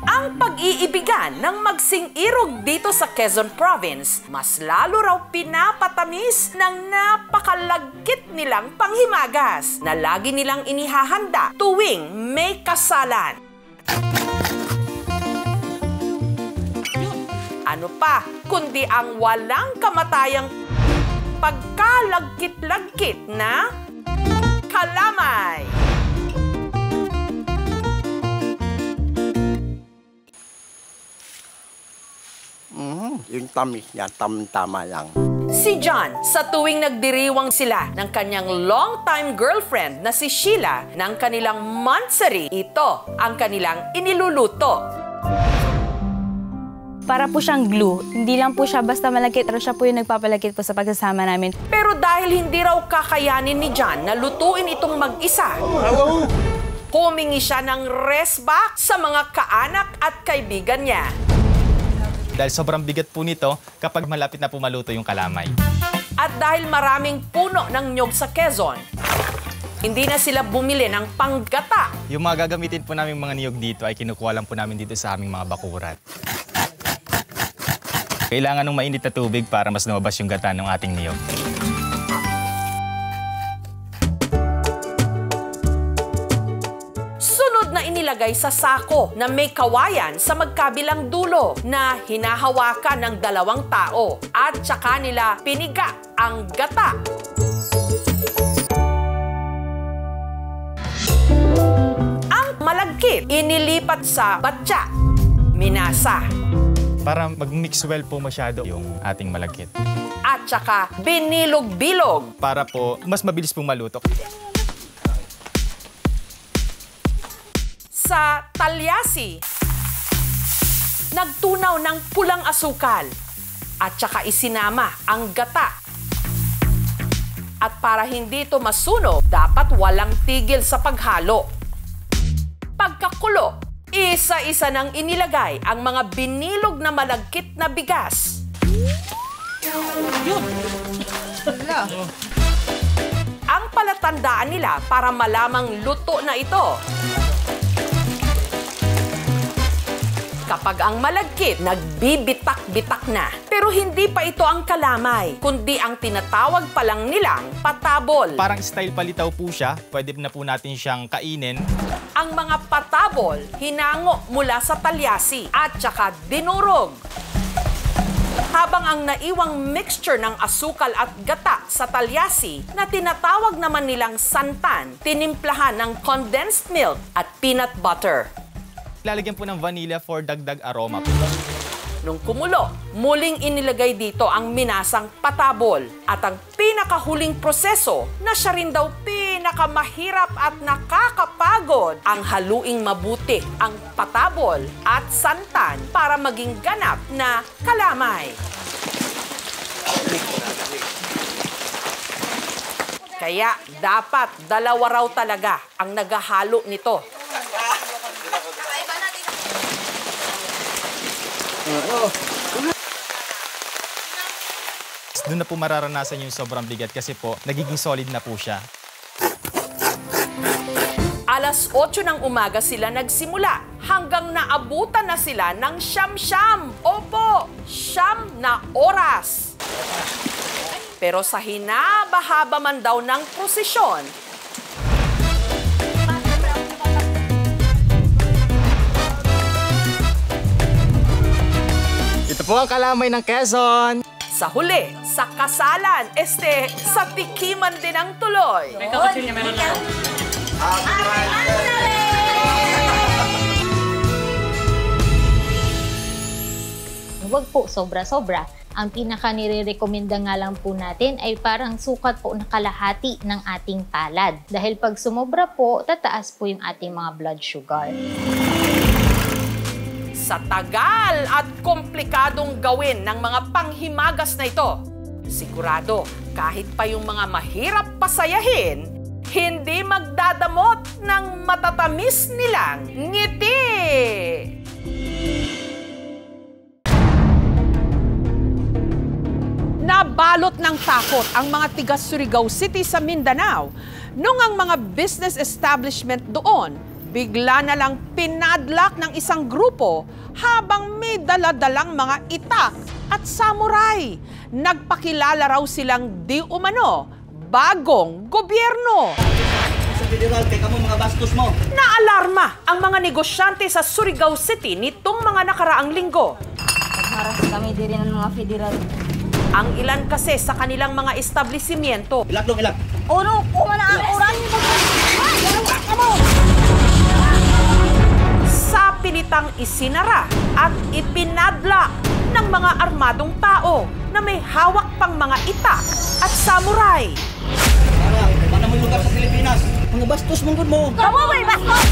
Speaker 1: Ang pag-iibigan ng magsing-irog dito sa Quezon Province, mas lalo raw pinapatamis ng napakalagkit nilang panghimagas na lagi nilang inihahanda tuwing may kasalan. Ano pa kundi ang walang kamatayang pagkalagkit-lagkit na kalamay.
Speaker 17: Yung tamis niya, tama lang.
Speaker 1: Si John, sa tuwing nagdiriwang sila ng kanyang long-time girlfriend na si Sheila ng kanilang monthsary, ito ang kanilang iniluluto.
Speaker 10: Para po siyang glue. Hindi lang po siya basta malagkit, pero siya po yung nagpapalagkit po sa pagsasama namin.
Speaker 1: Pero dahil hindi raw kakayanin ni John na lutuin itong mag-isa, humingi siya ng rest back sa mga kaanak at kaibigan niya.
Speaker 18: Dahil sobrang bigat po nito kapag malapit na po maluto yung kalamay.
Speaker 1: At dahil maraming puno ng nyog sa Quezon, hindi na sila bumili ng panggata.
Speaker 18: Yung mga gagamitin po namin mga niyog dito ay kinukuha lang po namin dito sa aming mga bakurat. Kailangan ng mainit na tubig para mas lumabas yung gata ng ating niyog.
Speaker 1: Sunod na inilagay sa sako na may kawayan sa magkabilang dulo na hinahawakan ng 2 tao at saka nila piniga ang gata. Ang malagkit inilipat sa batya, minasa.
Speaker 18: Para mag-mix well po masyado yung ating malagkit.
Speaker 1: At saka binilog-bilog.
Speaker 18: Para po mas mabilis pong maluto.
Speaker 1: Sa Talyasi, nagtunaw ng pulang asukal at saka isinama ang gata. At para hindi ito masunog, dapat walang tigil sa paghalo. Pagkakulo, isa-isa nang inilagay ang mga binilog na malagkit na bigas. Ang palatandaan nila para malamang luto na ito. Kapag ang malagkit, nagbibitak-bitak na. Pero hindi pa ito ang kalamay, kundi ang tinatawag pa lang nilang patabol.
Speaker 18: Parang style palitaw po siya. Pwede na po natin siyang kainin.
Speaker 1: Ang mga patabol, hinango mula sa Talyasi at saka dinurog. Habang ang naiwang mixture ng asukal at gata sa Talyasi na tinatawag naman nilang santan, tinimplahan ng condensed milk at peanut butter.
Speaker 18: Lalagyan po ng vanilla for dagdag aroma.
Speaker 1: Nung kumulo, muling inilagay dito ang minasang patabol. At ang pinakahuling proseso na siya rin daw pinakamahirap at nakakapagod, ang haluing mabuti ang patabol at santan para maging ganap na kalamay. Kaya dapat dalawa raw talaga ang naghahalo nito.
Speaker 18: Doon na po mararanasan yung sobrang bigat kasi po nagiging solid na po siya.
Speaker 1: Alas 8 ng umaga sila nagsimula hanggang naabutan na sila ng siyam-siyam. Opo, 9 na oras. Pero sa hinaba-haba man daw ng prosesyon,
Speaker 18: ito po ang kalamay ng Quezon.
Speaker 1: Sa huli, sa kasalan, sa tikiman din ang tuloy.
Speaker 6: May kakatsin niya meron lang.
Speaker 19: Huwag po sobra-sobra. Ang pinaka nire-recommenda nga lang po natin ay parang sukat po na kalahati ng ating palad. Dahil pag sumobra po, tataas po yung ating mga blood sugar.
Speaker 1: Sa tagal at komplikadong gawin ng mga panghimagas na ito, sigurado kahit pa yung mga mahirap pasayahin, hindi magdadamot ng matatamis nilang ngiti. Nabalot ng takot ang mga tiga Surigao City sa Mindanao nung ang mga business establishment doon bigla na lang pinadlock ng isang grupo habang may daladalang mga itak at samurai. Nagpakilala raw silang di umano bagong gobyerno.
Speaker 20: Sa federal, teka mo mga bastos mo.
Speaker 1: Naalarma ang mga negosyante sa Surigao City nitong mga nakaraang linggo.
Speaker 19: Nagharas kami din ng mga federal.
Speaker 1: Ang ilan kasi sa kanilang mga establishmento.
Speaker 20: Ilang dong, ilang.
Speaker 19: Oro, kumana ang oras.
Speaker 1: Sa pilitang isinara at ipinadlock ng mga armadong tao na may hawak pang mga itak at samurai.
Speaker 20: Mana mo lugar sa Pilipinas? Mga bastos mong mo.
Speaker 19: Kamu may bastos!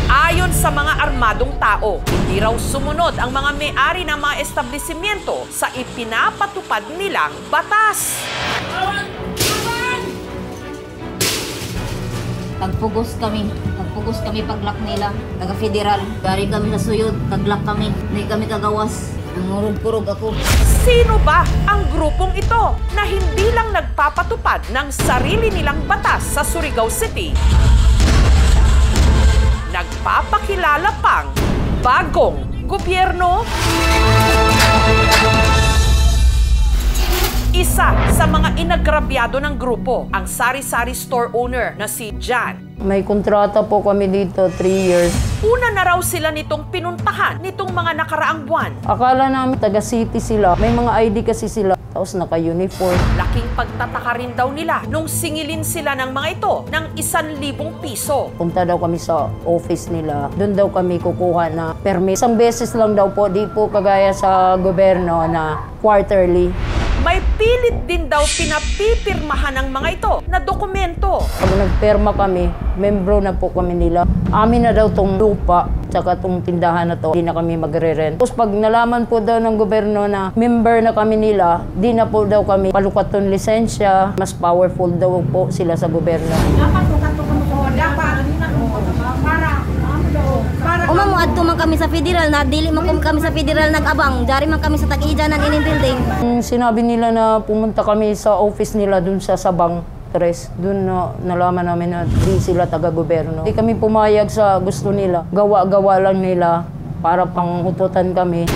Speaker 1: Ayon sa mga armadong tao, hindi raw sumunod ang mga may-ari ng mga establishmento sa ipinapatupad nilang batas.
Speaker 19: Pagpugos kami paglak nila, taga-federal. Dari kami nasuyod, taglak kami, hindi kami kagawas. Nangurog-kurog ako.
Speaker 1: Sino ba ang grupong ito na hindi lang nagpapatupad ng sarili nilang batas sa Surigao City? Nagpapakilala pang bagong gobyerno? Isa sa mga inagrabyado ng grupo, ang sari-sari store owner na si Jan.
Speaker 21: May kontrata po kami dito, 3 years.
Speaker 1: Una na raw sila nitong pinuntahan nitong mga nakaraang buwan.
Speaker 21: Akala namin taga-city sila. May mga ID kasi sila. Tapos naka-uniform.
Speaker 1: Laking pagtataka rin daw nila nung singilin sila ng mga ito ng 1,000 piso.
Speaker 21: Punta daw kami sa office nila. Doon daw kami kukuha na permit. Isang beses lang daw po, di po kagaya sa gobyerno na quarterly.
Speaker 1: May pilit din daw pinapipirmahan ng mga ito na dokumento.
Speaker 21: Pag nagperma kami, membro na po kami nila. Amin na daw tong lupa, tsaka tong tindahan na to, di na kami magre-rent. Tapos pag nalaman po daw ng gobyerno na member na kami nila, di na po daw kami palukaton lisensya. Mas powerful daw po sila sa gobyerno.
Speaker 3: Umamo adto man kami sa federal, na dili man kami sa federal nag-abang, dari man kami sa tag-ijanan in building.
Speaker 21: Sinabi nila na pumunta kami sa office nila dun sa Sabang 3. Dun nalaman namin na di sila taga-gobyerno. Di kami pumayag sa gusto nila. Gawa-gawa lang nila para panghututan kami.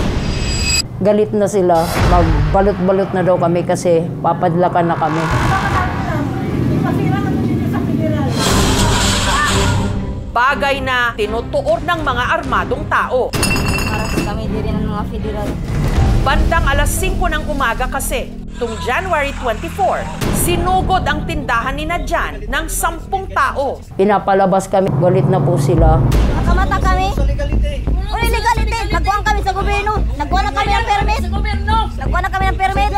Speaker 21: Galit na sila. Magbalot-balot na daw kami kasi papadlakan na kami.
Speaker 1: Bagay na tinutuor ng mga armadong tao.
Speaker 3: Para sa kami diri ng mga federal.
Speaker 1: Bandang alas 5 ng umaga kasi, tung January 24, sinugod ang tindahan ni Jan ng 10 tao.
Speaker 21: Pinapalabas kami, galit na po sila.
Speaker 3: Nakamata kami. Uli legality. Nagkuhan kami sa gobyerno. Nagkuhan na kami ng permit. Nagkuhan na kami ng permit.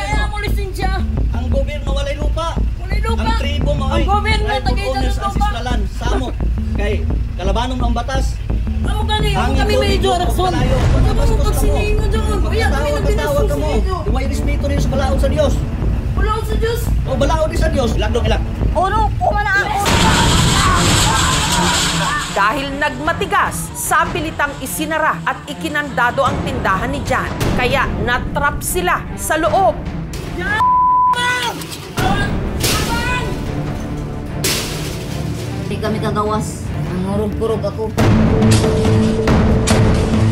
Speaker 20: Ang gobyerno walay lupa. Ang tribo mo ay owners ang sistalan. Samo. Kay kalabanon ng batas.
Speaker 3: Kami medyo rason.
Speaker 20: Pagsiningo dyan. Kaya kami nagtawag ka mo. May respeto rin sa balaod sa Diyos.
Speaker 3: Balaod sa Diyos?
Speaker 20: O balaod din sa Diyos. Ilag dong ilag.
Speaker 3: Uno, kumana ako.
Speaker 1: Dahil nagmatigas, sabilitang isinara at ikinandado ang tindahan ni Jan. Kaya natrap sila sa loob.
Speaker 3: Hindi kami kagawas. Nangurog-kurog ako.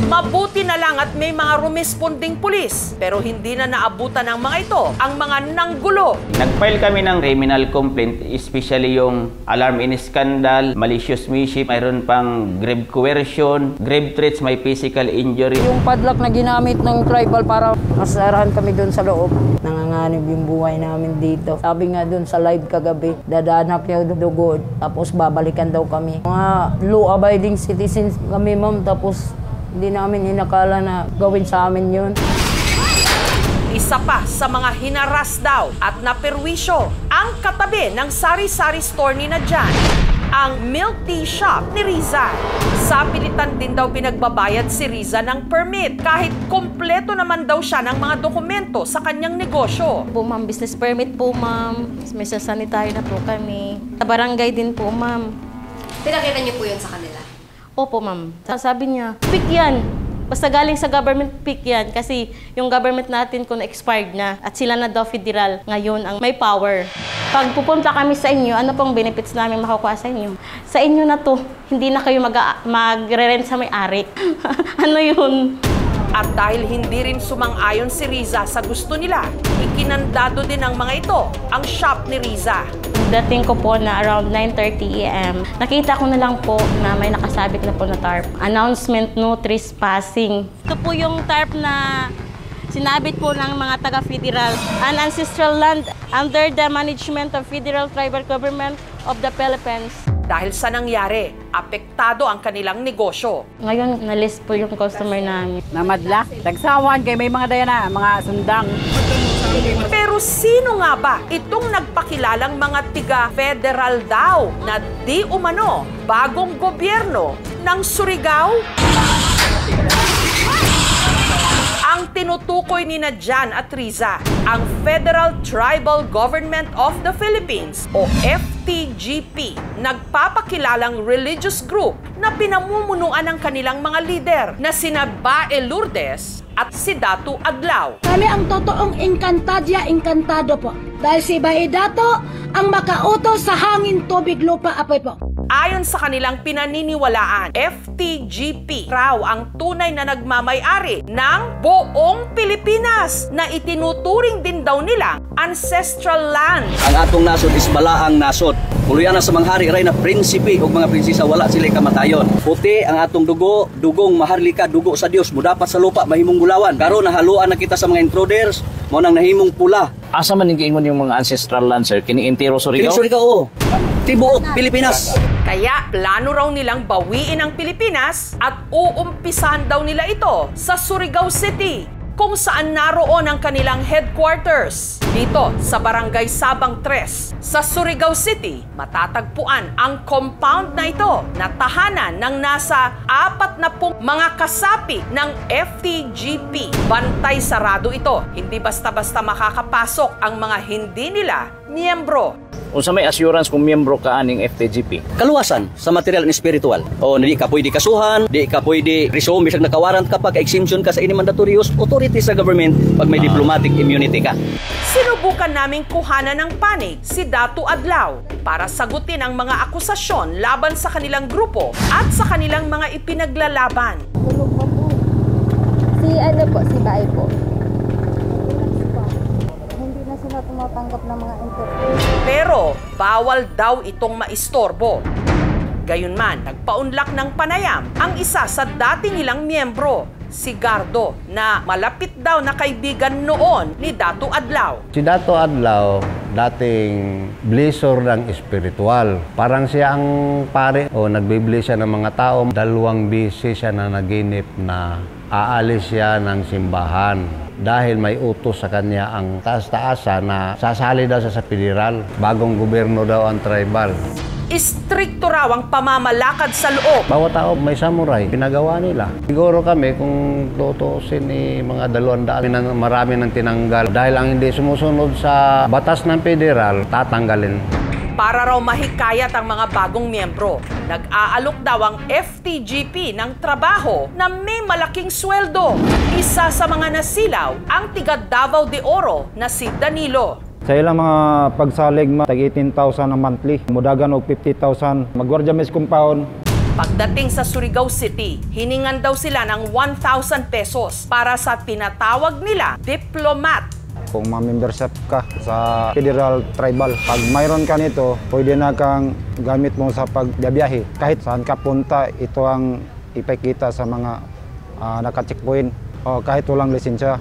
Speaker 1: Mabuti na lang at may mga rumesponding pulis, pero hindi na naabutan ng mga ito ang mga nanggulo.
Speaker 22: Nag-file kami ng criminal complaint, especially yung alarm in scandal, malicious mischief, mayroon pang grave coercion, grave threats, may physical injury.
Speaker 21: Yung padlock na ginamit ng tribal para masarahan kami doon sa loob. Nanganganib yung buhay namin dito. Sabi nga doon sa live kagabi, dadanak niya dugo, tapos babalikan daw kami. Mga law-abiding citizens kami, ma'am, tapos hindi namin inakala na gawin sa amin yun.
Speaker 1: Isa pa sa mga hinaras daw at naperwisyo ang katabi ng sari-sari store ni Jan, ang milk tea shop ni Riza. Sa pilitan din daw pinagbabayad si Riza ng permit kahit kompleto naman daw siya ng mga dokumento sa kanyang negosyo.
Speaker 23: Po ma'am, business permit po ma'am. May sanitary na po kami. Sa barangay din po ma'am.
Speaker 24: Pinakita niyo po yun sa kanila?
Speaker 23: Opo, ma'am. Sabi niya, pick yan. Basta galing sa government, pick yan. Kasi yung government natin kung expired na at sila na daw federal ngayon ang may power. Pag pupunta kami sa inyo, ano pong benefits namin makukuha sa inyo? Sa inyo na to, hindi na kayo magre-rent sa may-ari. Ano yun?
Speaker 1: At dahil hindi rin sumang-ayon si Riza sa gusto nila, ikinandado din ng mga ito ang shop ni Riza.
Speaker 23: Dating ko po na around 9:30 AM, nakita ko na lang po na may nakasabit na po na tarp. Announcement, no trespassing. Ito po yung tarp na sinabit po ng mga taga-federal. An ancestral land under the management of Federal Tribal Government of the Philippines.
Speaker 1: Dahil sa nangyari, apektado ang kanilang negosyo.
Speaker 23: Ngayon, na-list po yung customer namin.
Speaker 25: Namadla, tagsawan kay may mga dayana, mga sundang.
Speaker 1: Pero sino nga ba itong nagpakilalang mga tiga-federal daw na di umano bagong gobyerno ng Surigao? Ang tinutukoy ni Jan at Riza, ang Federal Tribal Government of the Philippines o FTGP, nagpapakilalang religious group na pinamumunuan ng kanilang mga lider na sina Bae Lourdes at si Datu Aglaw.
Speaker 26: Kami ang totoong enkantado po. Dahil si Bae Dato ang makautos sa hangin, tubig, lupa, apoy po.
Speaker 1: Ayon sa kanilang pinaniniwalaan, FTGP raw ang tunay na nagmamay-ari ng buong Pilipinas na itinuturing din daw nila ancestral land.
Speaker 20: Ang atong nasod is balaang nasod. Kuluyan na sa mga hari ray na prinsipe ug mga prinsesa wala sila kamatayon. Puti ang atong dugo, dugong maharlika, dugo sa Dios, mudapat sa lupa mahimong gulawan. Karon nahaluan na kita sa mga intruders, mo nang nahimong pula.
Speaker 27: Asa man giingon yung mga ancestral land, sir? Kini Intero Surigao?
Speaker 20: Kini Surigao, tibuok Pilipinas.
Speaker 1: Kaya plano raw nilang bawiin ang Pilipinas at uumpisahan daw nila ito sa Surigao City. kung saan naroon ang kanilang headquarters. Dito sa Barangay Sabang 3 sa Surigao City, matatagpuan ang compound na ito na tahanan ng nasa 40 mga kasapi ng FTGP. Bantay sarado ito. Hindi basta-basta makakapasok ang mga hindi nila miyembro.
Speaker 27: Unsa may assurance kung miyembro ka aning FTGP?
Speaker 20: Kaluwasan sa material and spiritual. O di ka pwede kasuhan, di ka pwede resume bisag nakawarrant ka pag exemption ka sa any mandatorious authority sa government pag may diplomatic immunity ka.
Speaker 1: Sinubukan naming kuhanan ng panig si Datu Adlaw para sagutin ang mga akusasyon laban sa kanilang grupo at sa kanilang mga ipinaglalaban.
Speaker 3: Si Bae po. Hindi na sila tumatanggap ng mga interview.
Speaker 1: Pero bawal daw itong maistorbo. Gayunman, nagpaunlak ng panayam ang isa sa dati nilang miyembro, si Gardo, na malapit daw na kaibigan noon ni Datu Adlaw.
Speaker 2: Si Datu Adlaw, dating blisor ng espiritual. Parang siya ang pare o nagbiblis siya ng mga tao. 2 beses siya na naginip na aalis siya ng simbahan dahil may utos sa kanya ang taas-taasa na sasali daw sa federal. Bagong gobyerno daw ang tribal.
Speaker 1: Istrikto raw ang pamamalakad sa loob.
Speaker 2: Bawat tao may samurai, pinagawa nila. Siguro kami kung tutusin mga 200, marami nang tinanggal. Dahil ang hindi sumusunod sa batas ng federal, tatanggalin.
Speaker 1: Para raw mahikayat ang mga bagong miyembro, nag-aalok daw ang FTGP ng trabaho na may malaking sweldo. Isa sa mga nasilaw ang tiga Davao de Oro na si Danilo.
Speaker 4: Sa ilang mga pagsalig, tag 18,000 ang monthly. Mudagan og 50,000. Magwardya mes compound.
Speaker 1: Pagdating sa Surigao City, hiningan daw sila ng 1,000 pesos para sa tinatawag nila diplomat.
Speaker 4: Kung ma-membership ka sa federal tribal, pag mayroon ka nito, pwede na kang gamit mo sa pagbiyahe. Kahit saan ka punta, ito ang ipakita sa mga naka-checkpoint o kahit walang lisensya.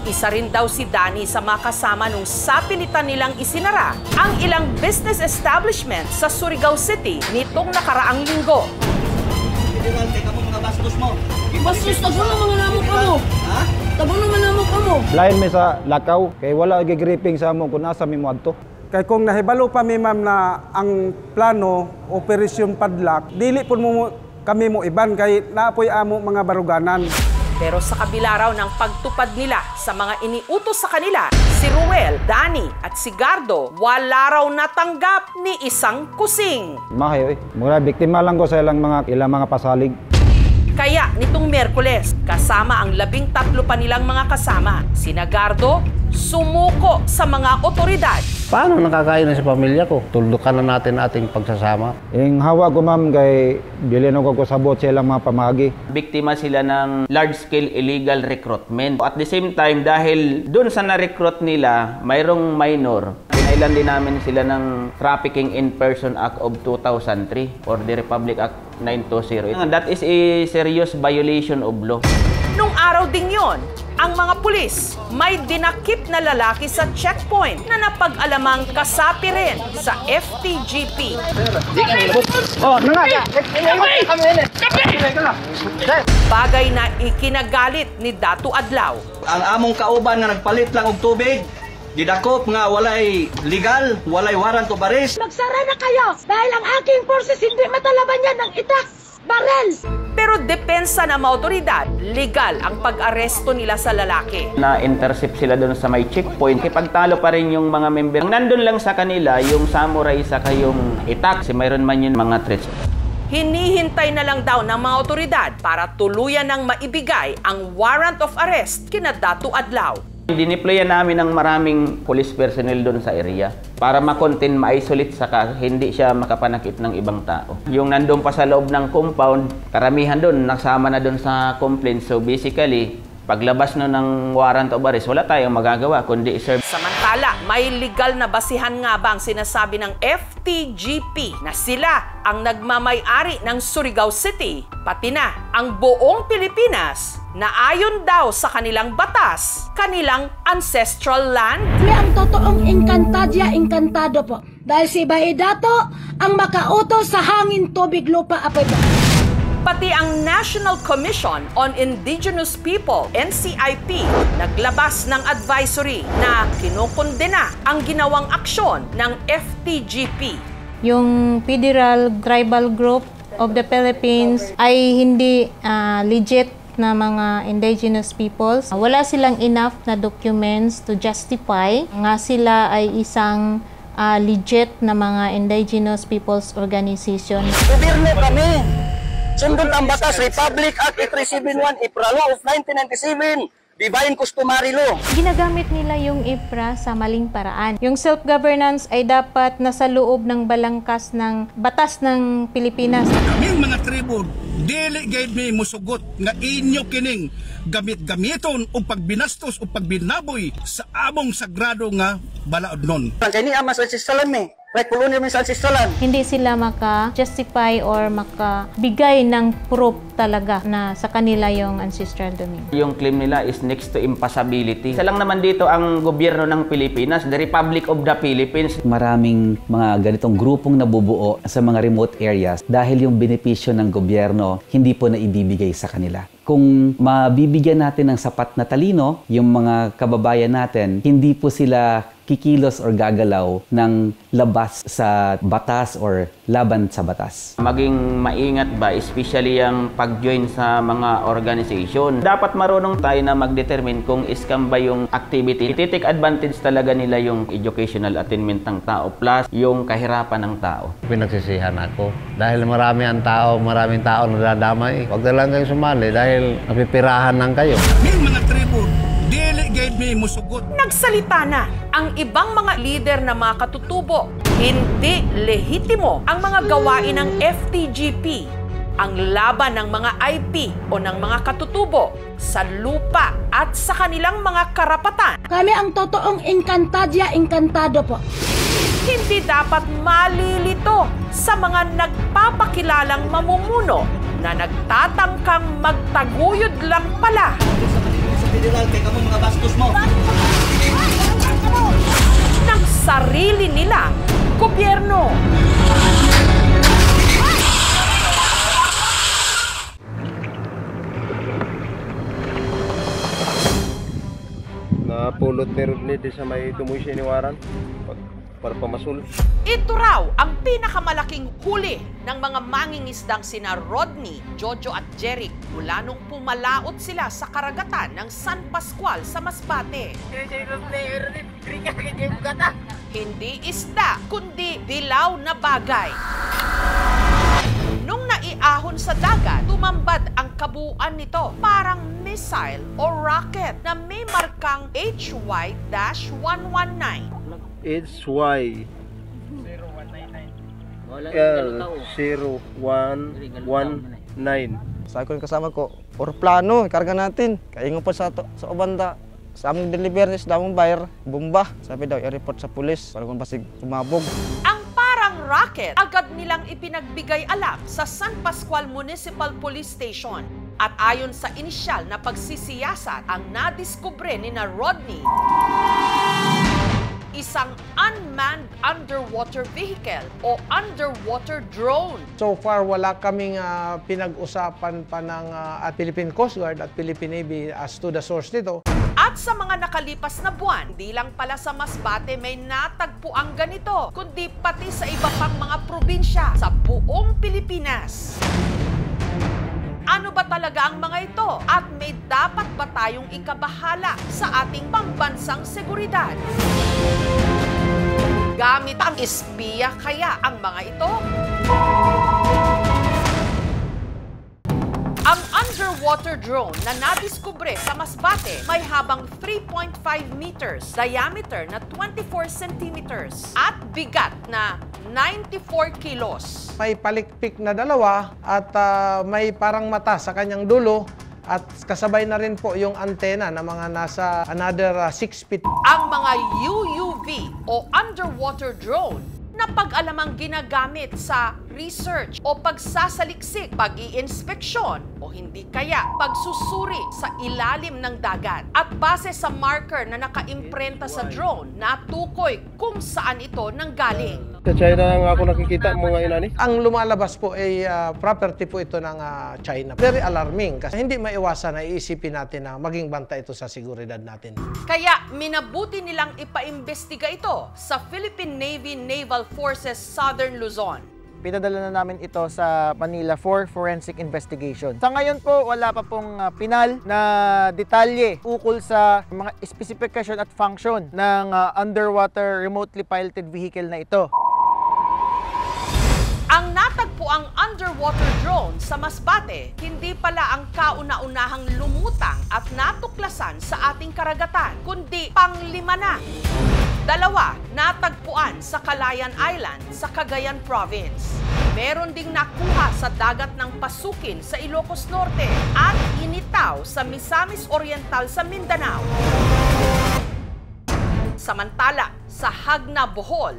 Speaker 1: Isa rin daw si Danny sa mga kasama nung sapilitan nilang isinara ang ilang business establishment sa Surigao City nitong nakaraang linggo.
Speaker 20: Federal, teka mo mga bastos mo.
Speaker 26: Bastos, tabo na mga namok ka mo.
Speaker 20: Ha?
Speaker 26: Tabo na mga namok ka mo.
Speaker 4: Lain mi sa lakaw, kay wala gigripping sa mo kung nasa mi mo adto.
Speaker 5: Kay kung nahibalo pa mi ma'am na ang plano, operasyon padlock, dili po mo kami mo iban kay naapoy amo mga baruganan.
Speaker 1: Pero sa kabila raw ng pagtupad nila sa mga iniutos sa kanila, si Ruel, Danny at si Gardo, wala raw natanggap ni isang kusing.
Speaker 4: Mahay, mura biktima lang ko sa ilang mga pasalig.
Speaker 1: Kaya nitong Miyerkules, kasama ang 13 pa nilang mga kasama, sina Gardo, sumuko sa mga otoridad.
Speaker 2: Paano nakakain na sa pamilya ko? Tuldukan na natin ating pagsasama.
Speaker 4: Yung hawa ko ma'am kay bilhin ko sabot sa ilang mga pamagi.
Speaker 22: Biktima sila ng large-scale illegal recruitment. At the same time, dahil dun sa na-recruit nila, mayroong minor, pinailan din namin sila ng Trafficking in Person Act of 2003 or the Republic Act 920. That is a serious violation of law.
Speaker 1: Nung araw ding yon, ang mga pulis may dinakip na lalaki sa checkpoint na napag-alamang kasapi rin sa FTGP. Bagay na ikinagalit ni Datu Adlaw.
Speaker 20: Ang among kauban nga nagpalit lang og tubig, didakop nga walay legal, walay warrant of arrest.
Speaker 26: Magsara na kayo dahil ang aking forces hindi matalaban yan ng itas, barrel.
Speaker 1: Pero depensa ng mga otoridad, legal ang pag-aresto nila sa lalaki.
Speaker 22: Na-intercept sila doon sa may checkpoint. Kipagtalo pa rin yung mga member. Nandun lang sa kanila yung samurai sa kayong itak. Kasi mayroon man yung mga threats.
Speaker 1: Hinihintay na lang daw ng mga otoridad para tuluyan ng maibigay ang warrant of arrest kina Datu Adlaw.
Speaker 22: Dineployan namin ng maraming police personnel doon sa area para ma-contain, ma-isolate saka hindi siya makapanakit ng ibang tao. Yung nandun pa sa loob ng compound, karamihan doon, nasama na doon sa complaint. So basically, paglabas no ng warrant of arrest, wala tayong magagawa kundi serve.
Speaker 1: Samantala, may legal na basihan nga ba ang sinasabi ng FTGP na sila ang nagmamay-ari ng Surigao City, pati na ang buong Pilipinas na ayon daw sa kanilang batas, kanilang ancestral land?
Speaker 26: Kami ang totoong Encantadia Encantado po. Dahil si Bae Dato ang makautos sa hangin, tubig, lupa, apoy.
Speaker 1: Pati ang National Commission on Indigenous People, NCIP, naglabas ng advisory na kinukondena ang ginawang aksyon ng FTGP.
Speaker 19: Yung Federal Tribal Group of the Philippines ay hindi legit na mga indigenous peoples. Wala silang enough na documents to justify nga sila ay isang legit na mga indigenous peoples organization.
Speaker 17: Gobyerno kami. Sundot ang batas, Republic Act 8371, IPRA Law of 1997, Divine Customary Law.
Speaker 19: Ginagamit nila yung IPRA sa maling paraan. Yung self-governance ay dapat nasa loob ng balangkas ng batas ng Pilipinas.
Speaker 8: Kaming mga tribo, dili gayud mi musugot nga inyo kining gamit-gamiton o pagbinastos o pagbinaboy sa among sagrado nga balaod nun.
Speaker 17: Kaya ni amas ancestralan mi. Right, kolonial min sa ancestralan.
Speaker 19: Hindi sila maka-justify or makabigay ng proof talaga na sa kanila yung ancestral domain.
Speaker 22: Yung claim nila is next to impossibility. Isa lang naman dito ang gobyerno ng Pilipinas, the Republic of the Philippines.
Speaker 9: Maraming mga ganitong grupong nabubuo sa mga remote areas dahil yung benepisyo ng gobyerno hindi po naibibigay sa kanila. Kung mabibigyan natin ng sapat na talino, yung mga kababayan natin, hindi po sila kikilos or gagalaw ng labas sa batas or laban sa batas.
Speaker 22: Maging maingat ba, especially yung pag-join sa mga organization. Dapat marunong tayo na mag-determine kung scam ba yung activity. Iti-take advantage talaga nila yung educational attainment ng tao plus yung kahirapan ng tao.
Speaker 2: Pinagsisihan ako. Dahil maraming tao nadadamay. Huwag na lang kayong sumali dahil napipirahan lang kayo.
Speaker 8: May mga tribo, dili gayud mi musugot.
Speaker 1: Nagsalita na ang ibang mga lider na mga katutubo. Hindi lehitimo ang mga gawain ng FTGP, ang laban ng mga IP o ng mga katutubo sa lupa at sa kanilang mga karapatan.
Speaker 26: Kami ang totoong encantado po.
Speaker 1: Hindi dapat malilito sa mga nagpapakilalang mamumuno na nagtatangkang magtaguyod lang pala.
Speaker 17: Federal, kaya kamo mga bastos mo.
Speaker 1: Ng sarili nilang gobyerno.
Speaker 11: Napulot meron ni sa may tumoy siniwaran para pamasul.
Speaker 1: Ito raw ang pinakamalaking huli ng mga mangingisdang sina Rodney, Jojo at Jeric mula nung pumalaot sila sa karagatan ng San Pascual sa Masbate. Hindi isda, kundi dilaw na bagay. Nung naiahon sa dagat, tumambad ang kabuuan nito parang missile o rocket na may markang HY-119.
Speaker 11: HY L0119.
Speaker 12: Sa akong kasama ko, plano, ikarga natin. Kaingo pa sa ubanda. Sa among deliveries, damong buyer, bomba. Sabi daw, i-report sa pulis para kung basig tumabog.
Speaker 1: Ang parang rocket, agad nilang ipinagbigay alam sa San Pascual Municipal Police Station. At ayon sa inisyal na pagsisiyasat, ang nadiskubre ni na Rodney, isang unmanned underwater vehicle o underwater drone.
Speaker 13: So far, wala kaming pinag-usapan pa ng at Philippine Coast Guard at Philippine Navy as to the source nito.
Speaker 1: At sa mga nakalipas na buwan, di lang pala sa Masbate may natagpo ang ganito, kundi pati sa iba pang mga probinsya sa buong Pilipinas. Ano ba talaga ang mga ito? At may dapat ba tayong ikabahala sa ating pambansang seguridad? Gamit ang espiya kaya ang mga ito? Ang underwater drone na nadiskubre sa Masbate may habang 3.5 meters, diameter na 24 centimeters at bigat na 94 kilos.
Speaker 13: May palikpik na dalawa at may parang mata sa kanyang dulo at kasabay na rin po yung antena na mga nasa another 6 feet.
Speaker 1: Ang mga UUV o underwater drone na pag-alamang ginagamit sa research o pagsasaliksik, pag-i-inspeksyon o hindi kaya pagsusuri sa ilalim ng dagat. At base sa marker na nakaimprenta sa drone, natukoy kung saan ito nanggaling.
Speaker 11: Sa China nga ako nakikita mga inani.
Speaker 13: Ang lumalabas po ay property po ito ng China. Very alarming kasi hindi maiwasan na iisipin natin na maging banta ito sa seguridad natin.
Speaker 1: Kaya minabuti nilang ipaimbestiga ito sa Philippine Navy Naval Forces Southern Luzon.
Speaker 6: Pinadala na namin ito sa Manila for forensic investigation. Sa ngayon po, wala pa pong pinal na detalye ukol sa mga specification at function ng underwater remotely piloted vehicle na ito.
Speaker 1: Ang natagpuang underwater drone sa Masbate, hindi pala ang kauna-unahang lumutang at natuklasan sa ating karagatan, kundi pang-5 na. 2 natagpuan sa Calayan Island sa Cagayan Province. Meron ding nakuha sa dagat ng Pasukin sa Ilocos Norte at initaw sa Misamis Oriental sa Mindanao. Samantala, sa Hagna, Bohol,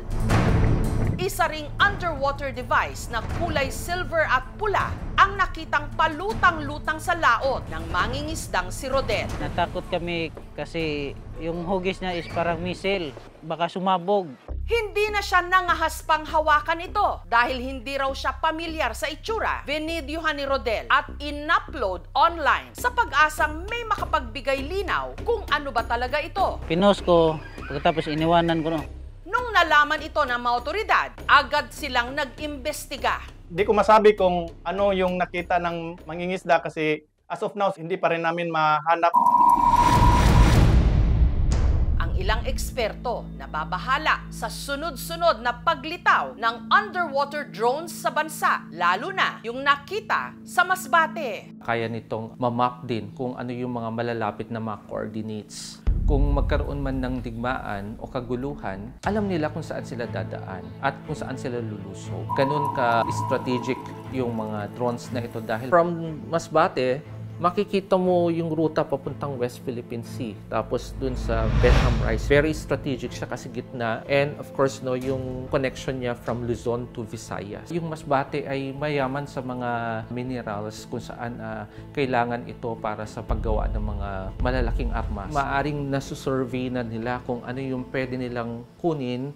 Speaker 1: isa ring underwater device na kulay silver at pula ang nakitang palutang-lutang sa laot ng mangingisdang si Rodel.
Speaker 7: Natakot kami kasi yung hugis niya is parang missile, baka sumabog.
Speaker 1: Hindi na siya nangahaspang hawakan ito dahil hindi raw siya pamilyar sa itsura. Vinidyohan ni Rodel at in-upload online sa pag-asang may makapagbigay linaw kung ano ba talaga ito.
Speaker 7: Pinost ko, pagkatapos iniwanan ko no.
Speaker 1: Nung nalaman ito ng mga otoridad, agad silang nag-imbestiga.
Speaker 10: Hindi ko masabi kung ano yung nakita ng mangingisda kasi as of now, hindi pa rin namin mahanap.
Speaker 1: Ang ilang eksperto na babahala sa sunod-sunod na paglitaw ng underwater drones sa bansa, lalo na yung nakita sa Masbate.
Speaker 14: Kaya nitong mamap din kung ano yung mga malalapit na mga coordinates. Kung magkaroon man ng digmaan o kaguluhan, alam nila kung saan sila dadaan at kung saan sila lulusog. Ganun ka-strategic yung mga drones na ito dahil from Masbate, makikita mo yung ruta papuntang West Philippine Sea. Tapos dun sa Benham Rice, very strategic siya kasi gitna. And of course, no, yung connection niya from Luzon to Visayas. Yung Masbate ay mayaman sa mga minerals kung saan kailangan ito para sa paggawa ng mga malalaking armas. Maaring nasusurvey na nila kung ano yung pwede nilang kunin.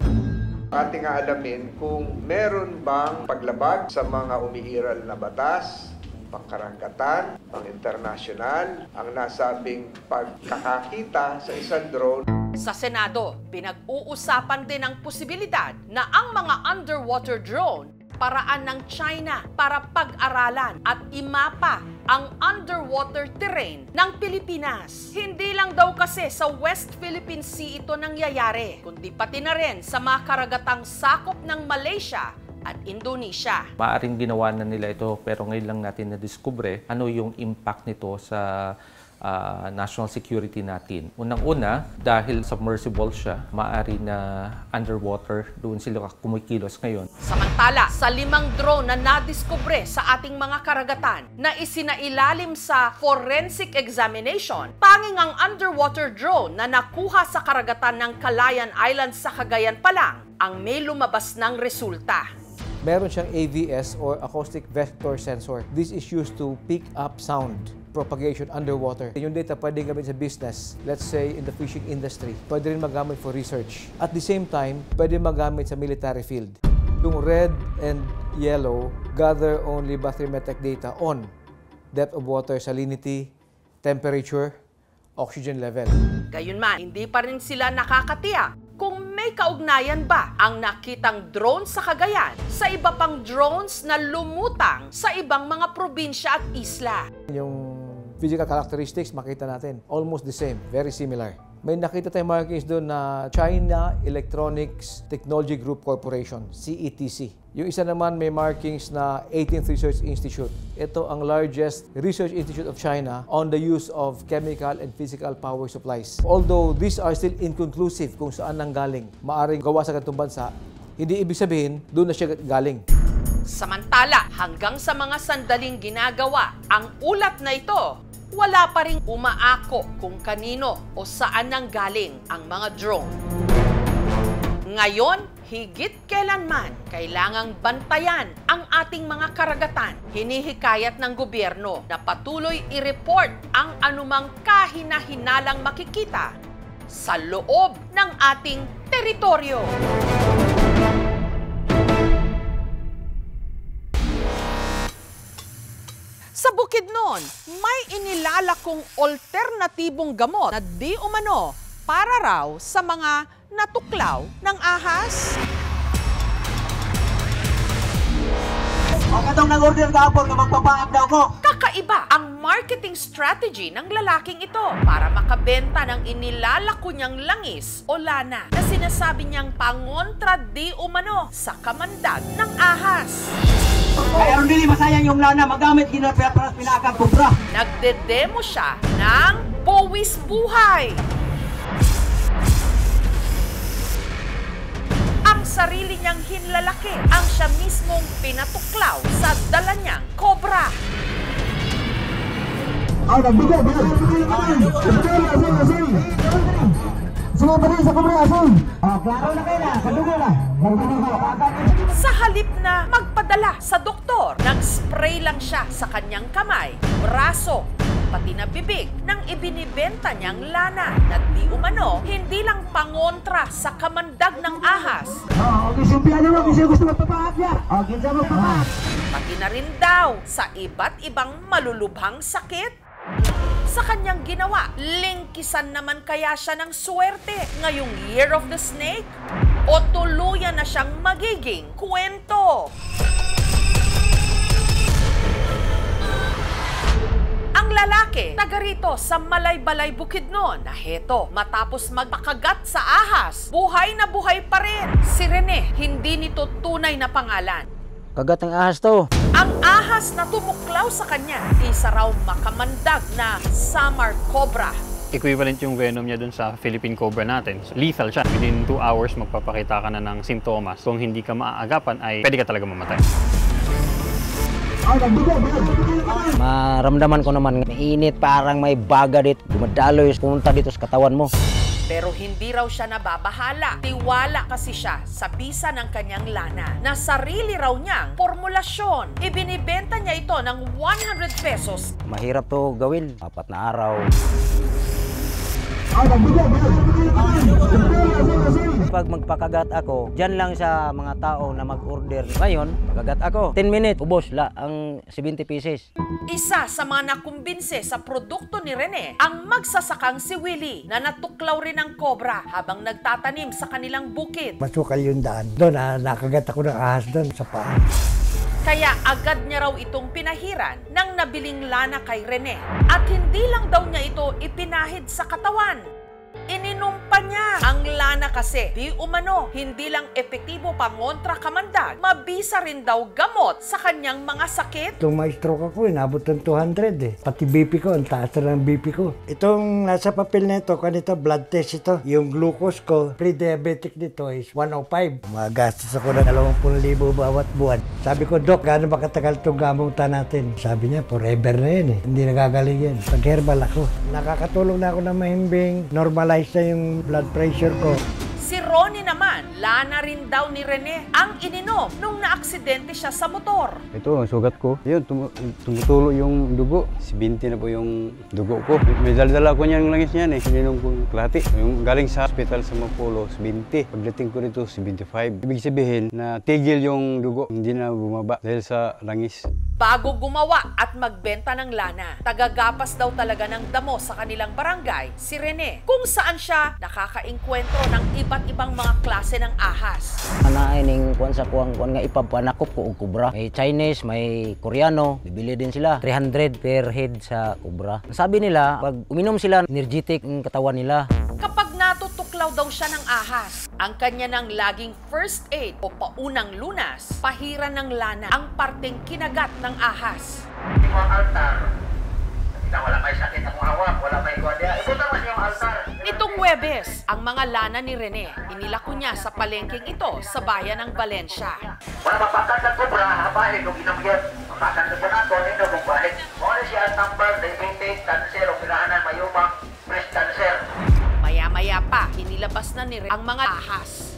Speaker 15: Ating alamin kung meron bang paglabag sa mga umiiral na batas, pangkaragatan, pang-internasyonal, ang nasabing pagkakakita sa isang drone.
Speaker 1: Sa Senado, pinag-uusapan din ang posibilidad na ang mga underwater drone paraan ng China para pag-aralan at imapa ang underwater terrain ng Pilipinas. Hindi lang daw kasi sa West Philippine Sea ito nangyayari, kundi pati na rin sa mga karagatang sakop ng Malaysia at Indonesia.
Speaker 14: Maaring ginawa na nila ito pero ngayon lang natin na-discover ano yung impact nito sa national security natin. Unang-una, dahil submersible siya, maaari na underwater, doon sila kumikilos ngayon.
Speaker 1: Samantala, sa 5 drone na nadiskubre sa ating mga karagatan na isinailalim sa forensic examination, tanging ang underwater drone na nakuha sa karagatan ng Calayan Island sa Cagayan pa lang ang may lumabas ng resulta.
Speaker 16: Meron siyang AVS or acoustic vector sensor. This is used to pick up sound propagation underwater. Yung data pwede gamit sa business, let's say in the fishing industry. Pwede rin magamit for research. At the same time, pwede magamit sa military field. Yung red and yellow gather only bathymetric data on depth of water, salinity, temperature, oxygen level.
Speaker 1: Gayunman, hindi pa rin sila nakakatiyak kung may kaugnayan ba ang nakitang drone sa Cagayan sa iba pang drones na lumutang sa ibang mga probinsya at isla.
Speaker 16: Yung physical characteristics, makita natin, almost the same, very similar. May nakita tayong markings doon na China Electronics Technology Group Corporation, CETC. Yung isa naman may markings na 18th Research Institute. Ito ang largest research institute of China on the use of chemical and physical power supplies. Although these are still inconclusive kung saan nanggaling, maaring gawa sa ganitong bansa, hindi ibig sabihin doon na siya galing.
Speaker 1: Samantala, hanggang sa mga sandaling ginagawa ang ulat na ito, wala pa ring umaako kung kanino o saan nanggaling ang mga drone. Ngayon, higit kailanman, kailangang bantayan ang ating mga karagatan. Hinihikayat ng gobyerno na patuloy i-report ang anumang kahina-hinalang makikita sa loob ng ating teritoryo. Sa Bukidnon, may inilalakong alternatibong gamot na di umano para raw sa mga natuklaw ng ahas.
Speaker 3: Ang nag-order kahapon na magpapaam daw mo.
Speaker 1: Kakaiba ang marketing strategy ng lalaking ito para makabenta ng inilalako niyang langis o lana na sinasabi niyang pangontra di umano sa kamandag ng ahas.
Speaker 3: Kaya hindi masayang yung lana, magamit para pinakang kubra.
Speaker 1: Nagde-demo siya ng pawis buhay. Ang sarili niyang hinlalaki ang siya mismong pinatuklaw sa dala niyang kobra. Sa halip na magpadala sa doktor, nag-spray lang siya sa kanyang kamay, braso, pati na bibig nang ibinibenta niyang lana na di umano hindi lang pangontra sa kamandag ng ahas. Pati na rin daw sa iba't ibang malulubhang sakit. Sa kanyang ginawa, lingkisan naman kaya siya ng swerte ngayong Year of the Snake? O tuluyan na siyang magiging kwento? Ang lalaki, taga rito sa Malaybalay, Bukidnon, na heto, matapos magpakagat sa ahas, buhay na buhay pa rin. Si Rene, hindi nito tunay na pangalan.
Speaker 12: Kagat ng ahas to.
Speaker 1: Ang ahas na tumuklaw sa kanya, isa raw makamandag na Samar Cobra.
Speaker 18: Equivalent yung venom niya dun sa Philippine Cobra natin. So, lethal siya. Within 2 hours, magpapakita ka na ng sintomas. Kung hindi ka maaagapan, ay pwede ka talaga mamatay.
Speaker 12: Maramdaman ko naman, mainit, parang may baga dito. Dumadaloy, pumunta dito sa katawan mo.
Speaker 1: Pero hindi raw siya nababahala. Tiwala kasi siya sa bisa ng kanyang lana na sarili raw niyang formulasyon. Ibinibenta niya ito ng 100 pesos.
Speaker 12: Mahirap to gawin. 4 na araw. Pag magpakagat ako, dyan lang sa mga tao na mag-order. Ngayon, pakagat ako. 10 minutes, ubos la ang 70 pieces.
Speaker 1: Isa sa mga nakumbinse sa produkto ni Rene ang magsasakang si Willie na natuklaw rin ng kobra habang nagtatanim sa kanilang bukid.
Speaker 21: Masukal yung daan. Doon, nakagat ako ng ahas doon sa paa.
Speaker 1: Kaya agad niya raw itong pinahiran ng nabiling lana kay Rene. At hindi lang daw niya ito ipinahid sa katawan. Ininom pa niya. Ang lana kasi, di umano, hindi lang epektibo pangontra kamandag, mabisa rin daw gamot sa kanyang mga sakit.
Speaker 21: Itong may stroke ako, inabot ng 200 eh. Pati BP ko, ang taas na ng BP ko. Itong nasa papel na ito, kanito, blood test ito. Yung glucose ko, pre-diabetic nito is 105. Magastos ako ng 20,000 bawat buwan. Sabi ko, Dok, gaano ba katagal itong gamutan natin? Sabi niya, forever na yan eh. Hindi nagagaling yan. Pag-herbal ako. Nakakatulong na ako na mahimbing. Normalize na yung blood pressure ko.
Speaker 1: Si Ronnie naman, lana rin daw ni Rene ang ininom nung naaksidente siya sa motor.
Speaker 23: Ito ang sugat ko. Yun, tumutulo yung dugo. 70 na po yung dugo ko. May dala-dala ko niyan langis niyan eh. Ininom ko klati. Yung galing sa hospital sa Mapolo, 70. Pagdating ko rito, 75. Ibig sabihin na tigil yung dugo. Hindi na bumaba dahil sa langis.
Speaker 1: Bago gumawa at magbenta ng lana, tagagapas daw talaga ng damo sa kanilang barangay si Rene, kung saan siya nakakaengkwentro ng iba't ibang mga klase ng ahas.
Speaker 12: Naining kuwan sa kuwang nga ipapanakop ko og kubra. May Chinese, may Koreano, bibili din sila 300 per head sa kubra. Sabi nila, pag uminom sila, energetic ang katawan nila.
Speaker 1: Kapag natutuklaw daw siya ng ahas, ang kanya ng laging first aid o paunang lunas, pahiran ng lana ang parteng kinagat ng ahas.
Speaker 3: Wala may sakit ang hawak, wala may kwadya. Ito naman yung altar.
Speaker 1: Nitong Huwebes, ang mga lana ni Rene, inilako niya sa palengking ito sa bayan ng Valencia.
Speaker 3: Wala mapakan ng kubra, habahin kung inamgyat. Mapakan ng bunato, nino kung bahit. Muna siya ang number, diabetic, cancer, o pinahanan, mayumang, breast cancer.
Speaker 1: Maya-maya pa, Nilabas na ni Rene ang mga ahas.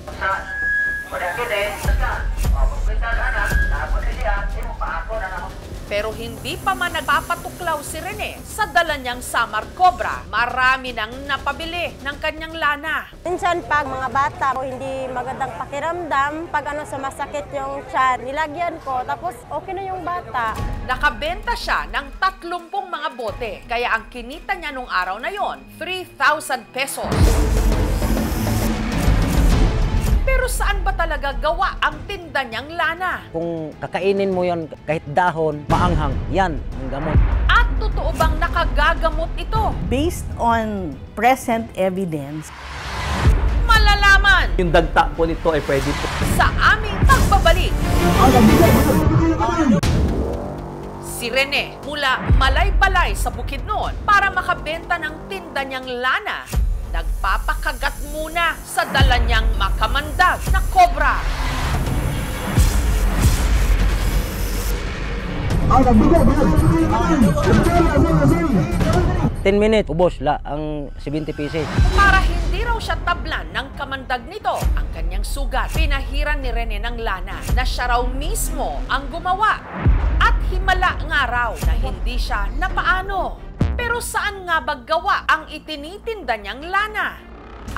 Speaker 1: Pero hindi pa man nagpapatuklaw si Rene sa dala niyang Samar Cobra. Marami nang napabili ng kanyang lana.
Speaker 4: Minsan pag mga bata o hindi magandang pakiramdam, pag sa masakit yung tiyan, nilagyan ko, tapos okay na yung bata.
Speaker 1: Nakabenta siya ng 30 mga bote, kaya ang kinita niya nung araw na yon, 3,000 pesos. Pero saan ba talaga gawa ang tinda niyang lana?
Speaker 12: Kung kakainin mo yan kahit dahon, maanghang, yan ang gamot.
Speaker 1: At totoo bang nakagagamot ito?
Speaker 5: Based on present evidence,
Speaker 1: malalaman
Speaker 19: yung dagta po nito ay pwede po
Speaker 1: sa aming pagbabalik. Si Rene mula Malay-Balay sa Bukidnon para makabenta ng tinda niyang lana, nagpapakagat muna sa dala niyang makamandag na cobra.
Speaker 12: Ten minutes, ubos la ang 70 pieces.
Speaker 1: Para hindi raw siya tablan ng kamandag nito ang kanyang sugat, pinahiran ni Rene ng lana na siya raw mismo ang gumawa. At himala nga raw na hindi siya napaano. Pero saan nga ba gawa ang itinitinda niyang lana?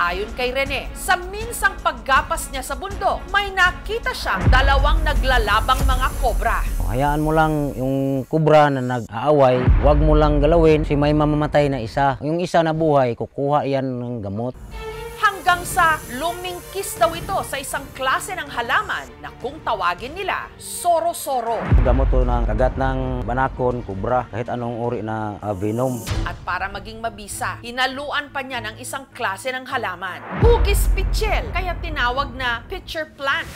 Speaker 1: Ayon kay Rene, sa minsang paggapas niya sa bundok, may nakita siyang 2 naglalabang mga kobra.
Speaker 12: Hayaan mo lang yung kubra na nag-aaway, huwag mo lang galawin kasi may mamamatay na isa. Yung isa na buhay, kukuha yan ng gamot.
Speaker 1: Hanggang sa lumingkis daw ito sa isang klase ng halaman na kung tawagin nila, soro-soro.
Speaker 12: Gamot to ng kagat ng banakon, kubra, kahit anong uri na venom.
Speaker 1: At para maging mabisa, hinaluan pa niya ng isang klase ng halaman. Hugis pichel, kaya tinawag na pitcher plant.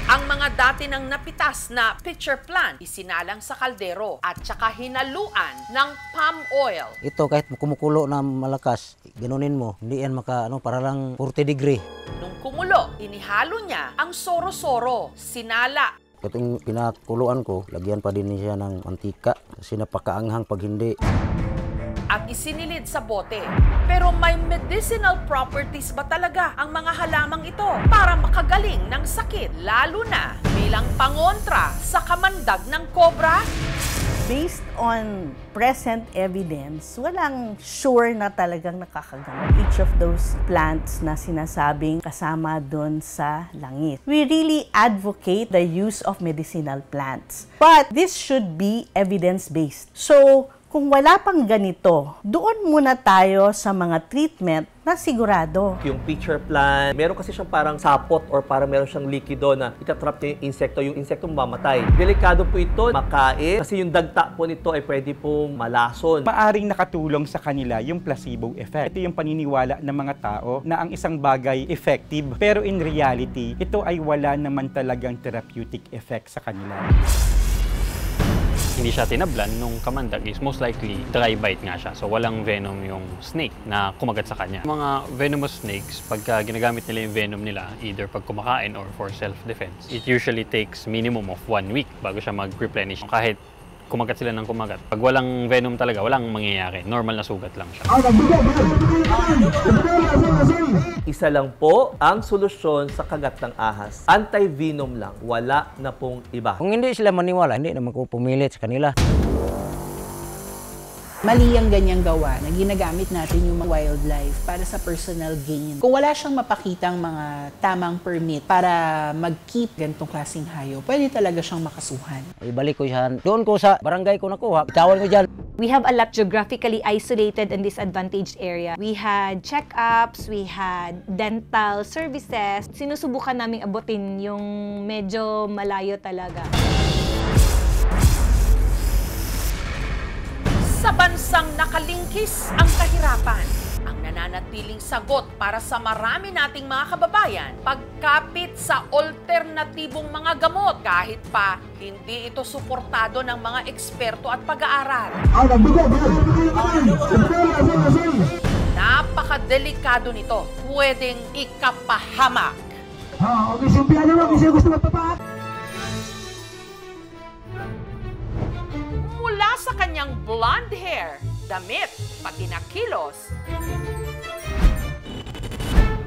Speaker 1: Ang mga dati ng napitas na pitcher plant, isinalang sa kaldero at saka hinaluan ng palm oil.
Speaker 12: Ito kahit kumukulo na malakas, ganunin mo, hindi yan para lang 40 degree.
Speaker 1: Nung kumulo, inihalo niya ang soro-soro, sinala.
Speaker 12: Itong pinakuluan ko, lagyan pa din siya ng mantika kasi napakaanghang pag hindi.
Speaker 1: At isinilid sa bote. Pero may medicinal properties ba talaga ang mga halamang ito para makagaling ng sakit, lalo na bilang pangontra sa kamandag ng cobra?
Speaker 5: based on present evidence, walang sure na talagang nakakagamot each of those plants na sinasabing kasama doon sa langis. We really advocate the use of medicinal plants. But this should be evidence-based. So, kung wala pang ganito, doon muna tayo sa mga treatment na sigurado.
Speaker 19: Yung pitcher plant, meron kasi siyang parang sapot or parang meron siyang likido na itatrap niya yung insekto mamamatay. Delikado po ito makain kasi yung dagta po nito ay pwede pong malason.
Speaker 20: Maaring nakatulong sa kanila yung placebo effect. Ito yung paniniwala ng mga tao na ang isang bagay effective, pero in reality, ito ay wala naman talagang therapeutic effect sa kanila.
Speaker 18: Hindi siya tinablan nung kamandag is most likely dry bite nga siya. So walang venom yung snake na kumagat sa kanya. Mga venomous snakes, pagka ginagamit nila yung venom nila, either pag kumakain or for self-defense, it usually takes minimum of 1 week bago siya mag-replenish. Kahit kumagat sila ng kumagat. Pag walang venom talaga, walang mangyayari. Normal na sugat lang siya.
Speaker 19: Isa lang po ang solusyon sa kagat ng ahas. Anti-venom lang. Wala na pong iba.
Speaker 12: Kung hindi sila maniwala, hindi naman ko pumilit sa kanila.
Speaker 24: Mali ang ganyang gawa na ginagamit natin yung wildlife para sa personal gain. Kung wala siyang mapakitang mga tamang permit para mag-keep ganitong klaseng hayop, pwede talaga siyang makasuhan.
Speaker 12: Ibalik ko yan. Doon ko sa barangay ko nakuha. Itawan ko dyan.
Speaker 25: We have a lot geographically isolated and disadvantaged area. We had check-ups, we had dental services. Sinusubukan naming abutin yung medyo malayo talaga.
Speaker 1: Sa bansang nakalingkis ang kahirapan, ang nananatiling sagot para sa marami nating mga kababayan, pagkapit sa alternatibong mga gamot kahit pa hindi ito suportado ng mga eksperto at pag-aaral. Napakadelikado nito, pwedeng ikapahamak. Mula sa kanyang blonde hair, damit, pati na kilos,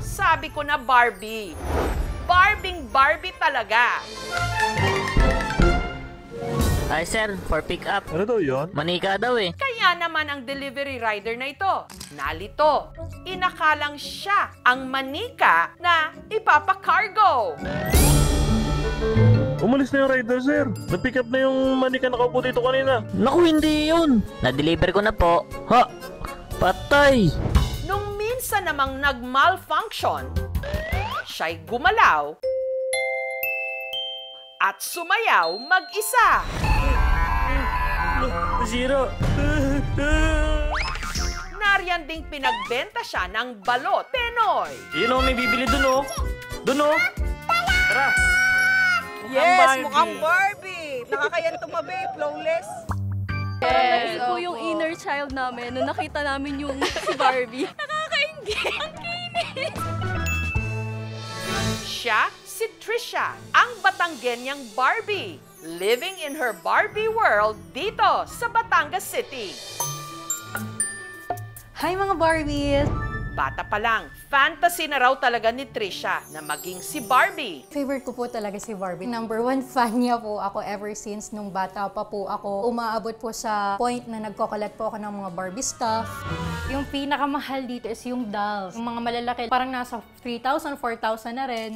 Speaker 1: sa Sabi ko na Barbie. Barbing Barbie talaga.
Speaker 2: Ay sir, for pick up. Ano daw yun? Manika daw eh.
Speaker 1: Kaya naman ang delivery rider na ito, nalito. Inakalang siya ang manika na ipapakargo.
Speaker 11: Umalis na yung rider, sir. Na-pick up na yung manika na nakaupo dito kanina.
Speaker 2: Naku, hindi yun. Na-deliver ko na po. Ha? Patay.
Speaker 1: Nung minsan namang nag-malfunction, siya'y gumalaw at sumayaw mag-isa.
Speaker 11: Zero.
Speaker 1: Nariyan ding pinagbenta siya ng balot Pinoy.
Speaker 11: Yun o, may bibili dun o. Dun o. Tara.
Speaker 8: Yes, mukhang Barbie. Nakakayan tumabi, flawless.
Speaker 9: Yes, po yung inner child namin nung nakita namin yung si Barbie. Nakakaingit. Ang kinis.
Speaker 1: Siya si Trisha, ang Batanggenyang Barbie, living in her Barbie world dito sa Batangas City.
Speaker 17: Hi mga Barbies!
Speaker 1: Bata pa lang, fantasy na raw talaga ni Trisha na maging si Barbie.
Speaker 17: Favorite ko po talaga si Barbie. #1 fan niya po ako ever since nung bata pa po ako. Umaabot po sa point na nagko-collect po ako ng mga Barbie stuff. Yung pinakamahal dito is yung dolls. Yung mga malalaki, parang nasa 3,000, 4,000 na rin.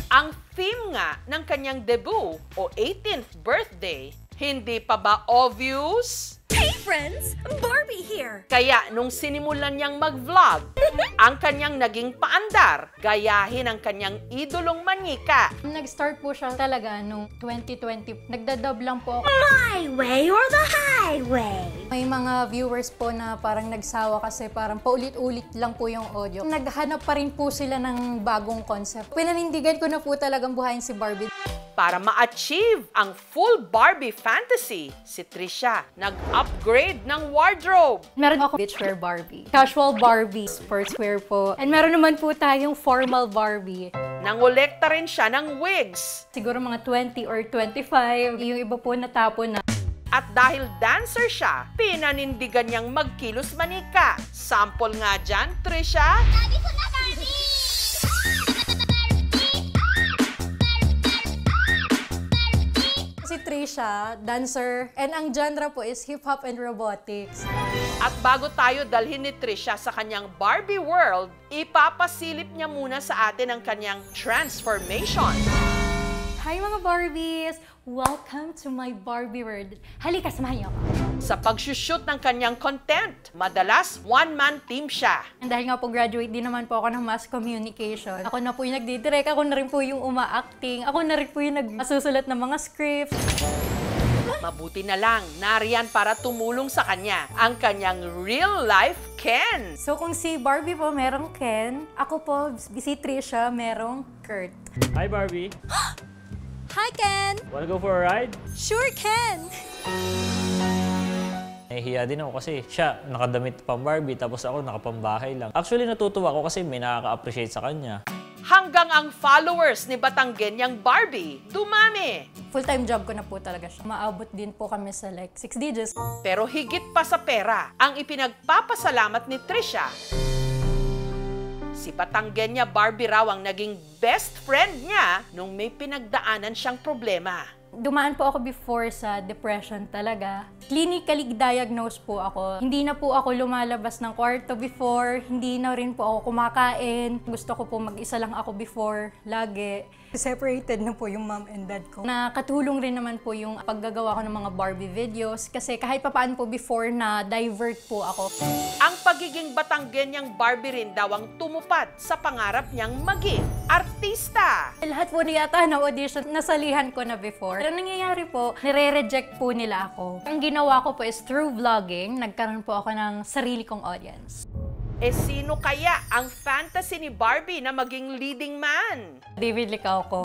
Speaker 1: Ang theme nga ng kanyang debut o 18th birthday, hindi pa ba obvious?
Speaker 9: Hey friends! Barbie here!
Speaker 1: Kaya nung sinimulan niyang mag-vlog, ang kanyang naging paandar, gayahin ang kanyang idolong manika.
Speaker 17: Nag-start po siya talaga nung 2020. Nagdadub lang po ako.
Speaker 9: My way or the highway?
Speaker 17: May mga viewers po na parang nagsawa kasi parang paulit-ulit lang po yung audio. Naghanap pa rin po sila ng bagong concept. Pinanindigan ko na po talagang buhayin si Barbie.
Speaker 1: Para ma-achieve ang full Barbie fantasy, si Trisha nag-upgrade ng wardrobe.
Speaker 17: Meron ako beachwear Barbie, casual Barbie, sportswear po, and meron naman po tayong formal Barbie.
Speaker 1: Nangolekta rin siya ng wigs.
Speaker 17: Siguro mga 20 or 25, yung iba po natapon na.
Speaker 1: At dahil dancer siya, pinanindigan niyang magkilos manika. Sample nga dyan, Trisha.
Speaker 9: Sabi ko na, Barbie!
Speaker 17: Si Trisha, dancer, and ang genre po is hip-hop and robotics.
Speaker 1: At bago tayo dalhin ni Trisha sa kanyang Barbie world, ipapasilip niya muna sa atin ang kanyang transformation.
Speaker 17: Hi mga Barbies! Welcome to my Barbie world. Halika, samahan niyo ako.
Speaker 1: Sa pagsushoot ng kanyang content, madalas one-man team siya.
Speaker 17: And dahil nga po graduate din naman po ako ng mass communication, ako na po yung nagdidirect, ako na rin po yung uma-acting, ako na rin po yung nagsusulat ng mga scripts.
Speaker 1: Mabuti na lang, nariyan para tumulong sa kanya ang kanyang real-life Ken.
Speaker 17: So kung si Barbie po merong Ken, ako po, si Trisha, merong Kurt.
Speaker 11: Hi, Barbie.
Speaker 9: Hi, Ken!
Speaker 11: Wanna go for a ride?
Speaker 9: Sure, Ken!
Speaker 22: Nahihiya din ako kasi siya nakadamit pang Barbie tapos ako nakapambahay lang. Actually, natutuwa ako kasi may nakaka-appreciate sa kanya.
Speaker 1: Hanggang ang followers ni Batanggenyang Barbie dumami.
Speaker 17: Full-time job ko na po talaga siya. Maabot din po kami sa like 6 digits.
Speaker 1: Pero higit pa sa pera, ang ipinagpapasalamat ni Trisha, si Batanggenya Barbie raw ang naging best friend niya nung may pinagdaanan siyang problema.
Speaker 17: Dumaan po ako before sa depression talaga. Clinically diagnosed po ako. Hindi na po ako lumalabas ng kwarto before. Hindi na rin po ako kumakain. Gusto ko po mag-isa lang ako before, lagi. Separated na po yung mom and dad ko. Nakatulong rin naman po yung paggagawa ko ng mga Barbie videos kasi kahit papaan po before na divert po ako.
Speaker 1: Ang pagiging Batanggenyang Barbie rin daw ang tumupad sa pangarap niyang maging artista.
Speaker 17: Lahat po niyata na audition, nasalihan ko na before. Pero nangyayari po, nire-reject po nila ako. Ang ginawa ko po is through vlogging, nagkaroon po ako ng sarili kong audience.
Speaker 1: Eh sino kaya ang fantasy ni Barbie na maging leading man?
Speaker 17: David Licauco.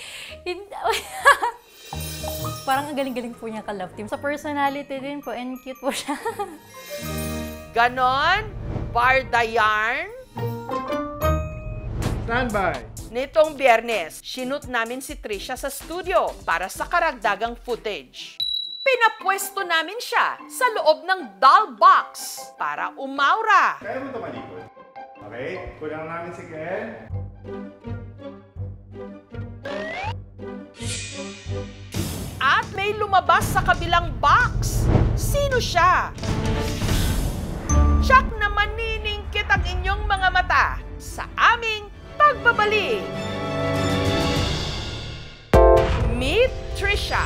Speaker 17: Parang ang galing-galing po niya ka-love team. Sa personality din po, and cute po siya.
Speaker 1: Ganon? Barda yarn?
Speaker 10: Standby!
Speaker 1: Nitong Biyernes, shoot namin si Trisha sa studio para sa karagdagang footage. Pinapwesto namin siya sa loob ng doll box para umaura.
Speaker 10: Kaya mo ito malikot. Okay, kulang namin si Ken.
Speaker 1: At may lumabas sa kabilang box. Sino siya? Tiyak na maniningkit ang inyong mga mata sa aming pagbabalik. Meet Trisha.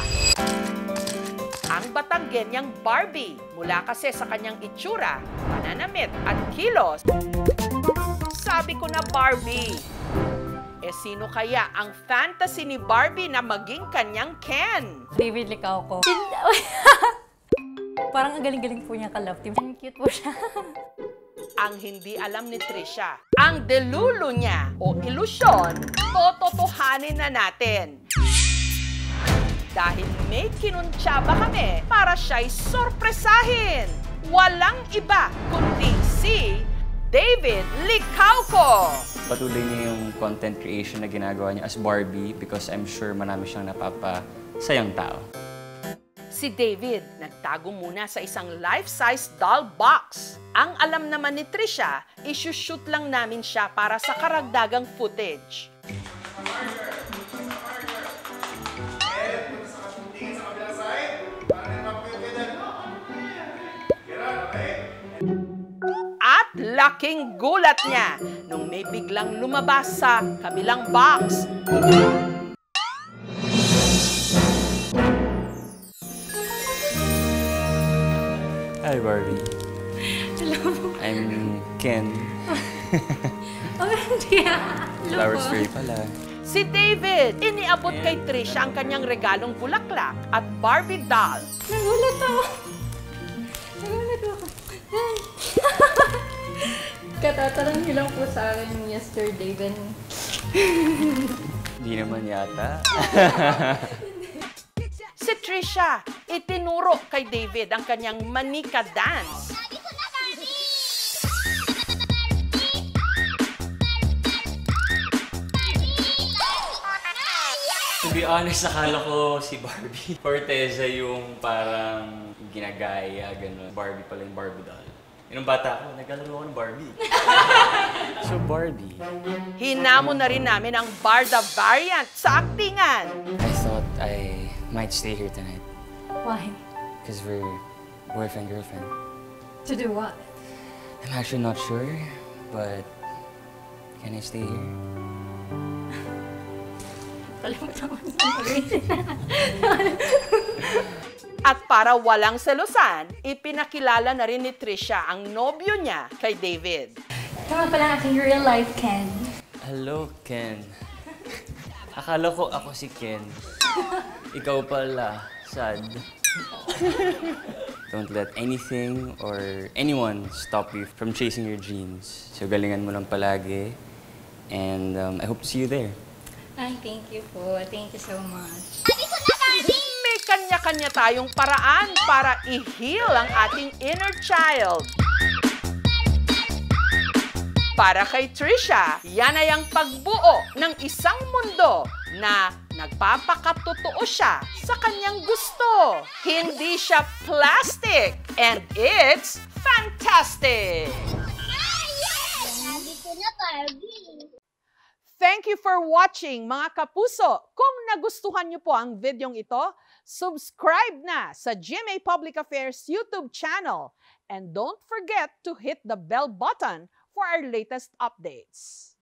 Speaker 1: Ang Batanggenyang Barbie, mula kasi sa kanyang itsura, pananamit at kilos. Sabi ko na Barbie. Sino kaya ang fantasy ni Barbie na maging kanyang Ken?
Speaker 17: David Licauco. Parang ang galing-galing po niya ka-love team. Cute po siya.
Speaker 1: Ang hindi alam ni Trisha, ang delulo niya o ilusyon, tototohanin na natin. Dahil may kinuntsaba kami para siya'y sorpresahin. Walang iba kundi si David Licauco.
Speaker 6: Patuloy niya yung content creation na ginagawa niya as Barbie because I'm sure marami siyang napapasayang tao.
Speaker 1: Si David nagtago muna sa isang life-size doll box. Ang alam naman ni Trisha, isushoot lang namin siya para sa karagdagang footage. At laking gulat niya nung may biglang lumabas sa kabilang box.
Speaker 6: Hi, Barbie.
Speaker 17: Hello.
Speaker 6: I'm Ken.
Speaker 17: Oh, hindi.
Speaker 6: Flowers for you pala.
Speaker 1: Si David, iniabot kay Trisha ang kanyang regalong bulaklak at Barbie doll.
Speaker 17: Nagulat ako. Katatarang lang po sa akin yesterday.
Speaker 6: Di naman yata.
Speaker 1: Si Trisha, itinuro kay David ang kanyang manika dance.
Speaker 6: To be honest, akala ko si Barbie. Forteza yung parang ginagaya, gano'n. Barbie pala yung Barbie doll. Yung bata ako, naglalaro ako ng Barbie. So, Barbie.
Speaker 1: Hinamon na rin namin ang Barda variant sa aktingan.
Speaker 6: I thought I might stay here tonight.
Speaker 17: Why?
Speaker 6: Because we're boyfriend-girlfriend.
Speaker 17: To do what?
Speaker 6: I'm actually not sure, but can I stay here?
Speaker 1: At para walang selosan, ipinakilala na rin ni Trisha ang nobyo niya kay David.
Speaker 17: Tama pala aking real life Ken.
Speaker 6: Hello, Ken. Akala ko ako si Ken. Ikaw pala, sad. Don't let anything or anyone stop you from chasing your dreams. So galingan mo lang palagi. And I hope to see you there.
Speaker 17: Ay, thank you po. Thank you so much.
Speaker 1: May kanya-kanya tayong paraan para i-heal ang ating inner child. Para kay Trisha, yan ay ang pagbuo ng isang mundo na nagpapakatotoo siya sa kanyang gusto. Hindi siya plastic, and it's fantastic! Thank you for watching, mga kapuso. Kung nagustuhan niyo po ang videong ito, subscribe na sa GMA Public Affairs YouTube channel. And don't forget to hit the bell button for our latest updates.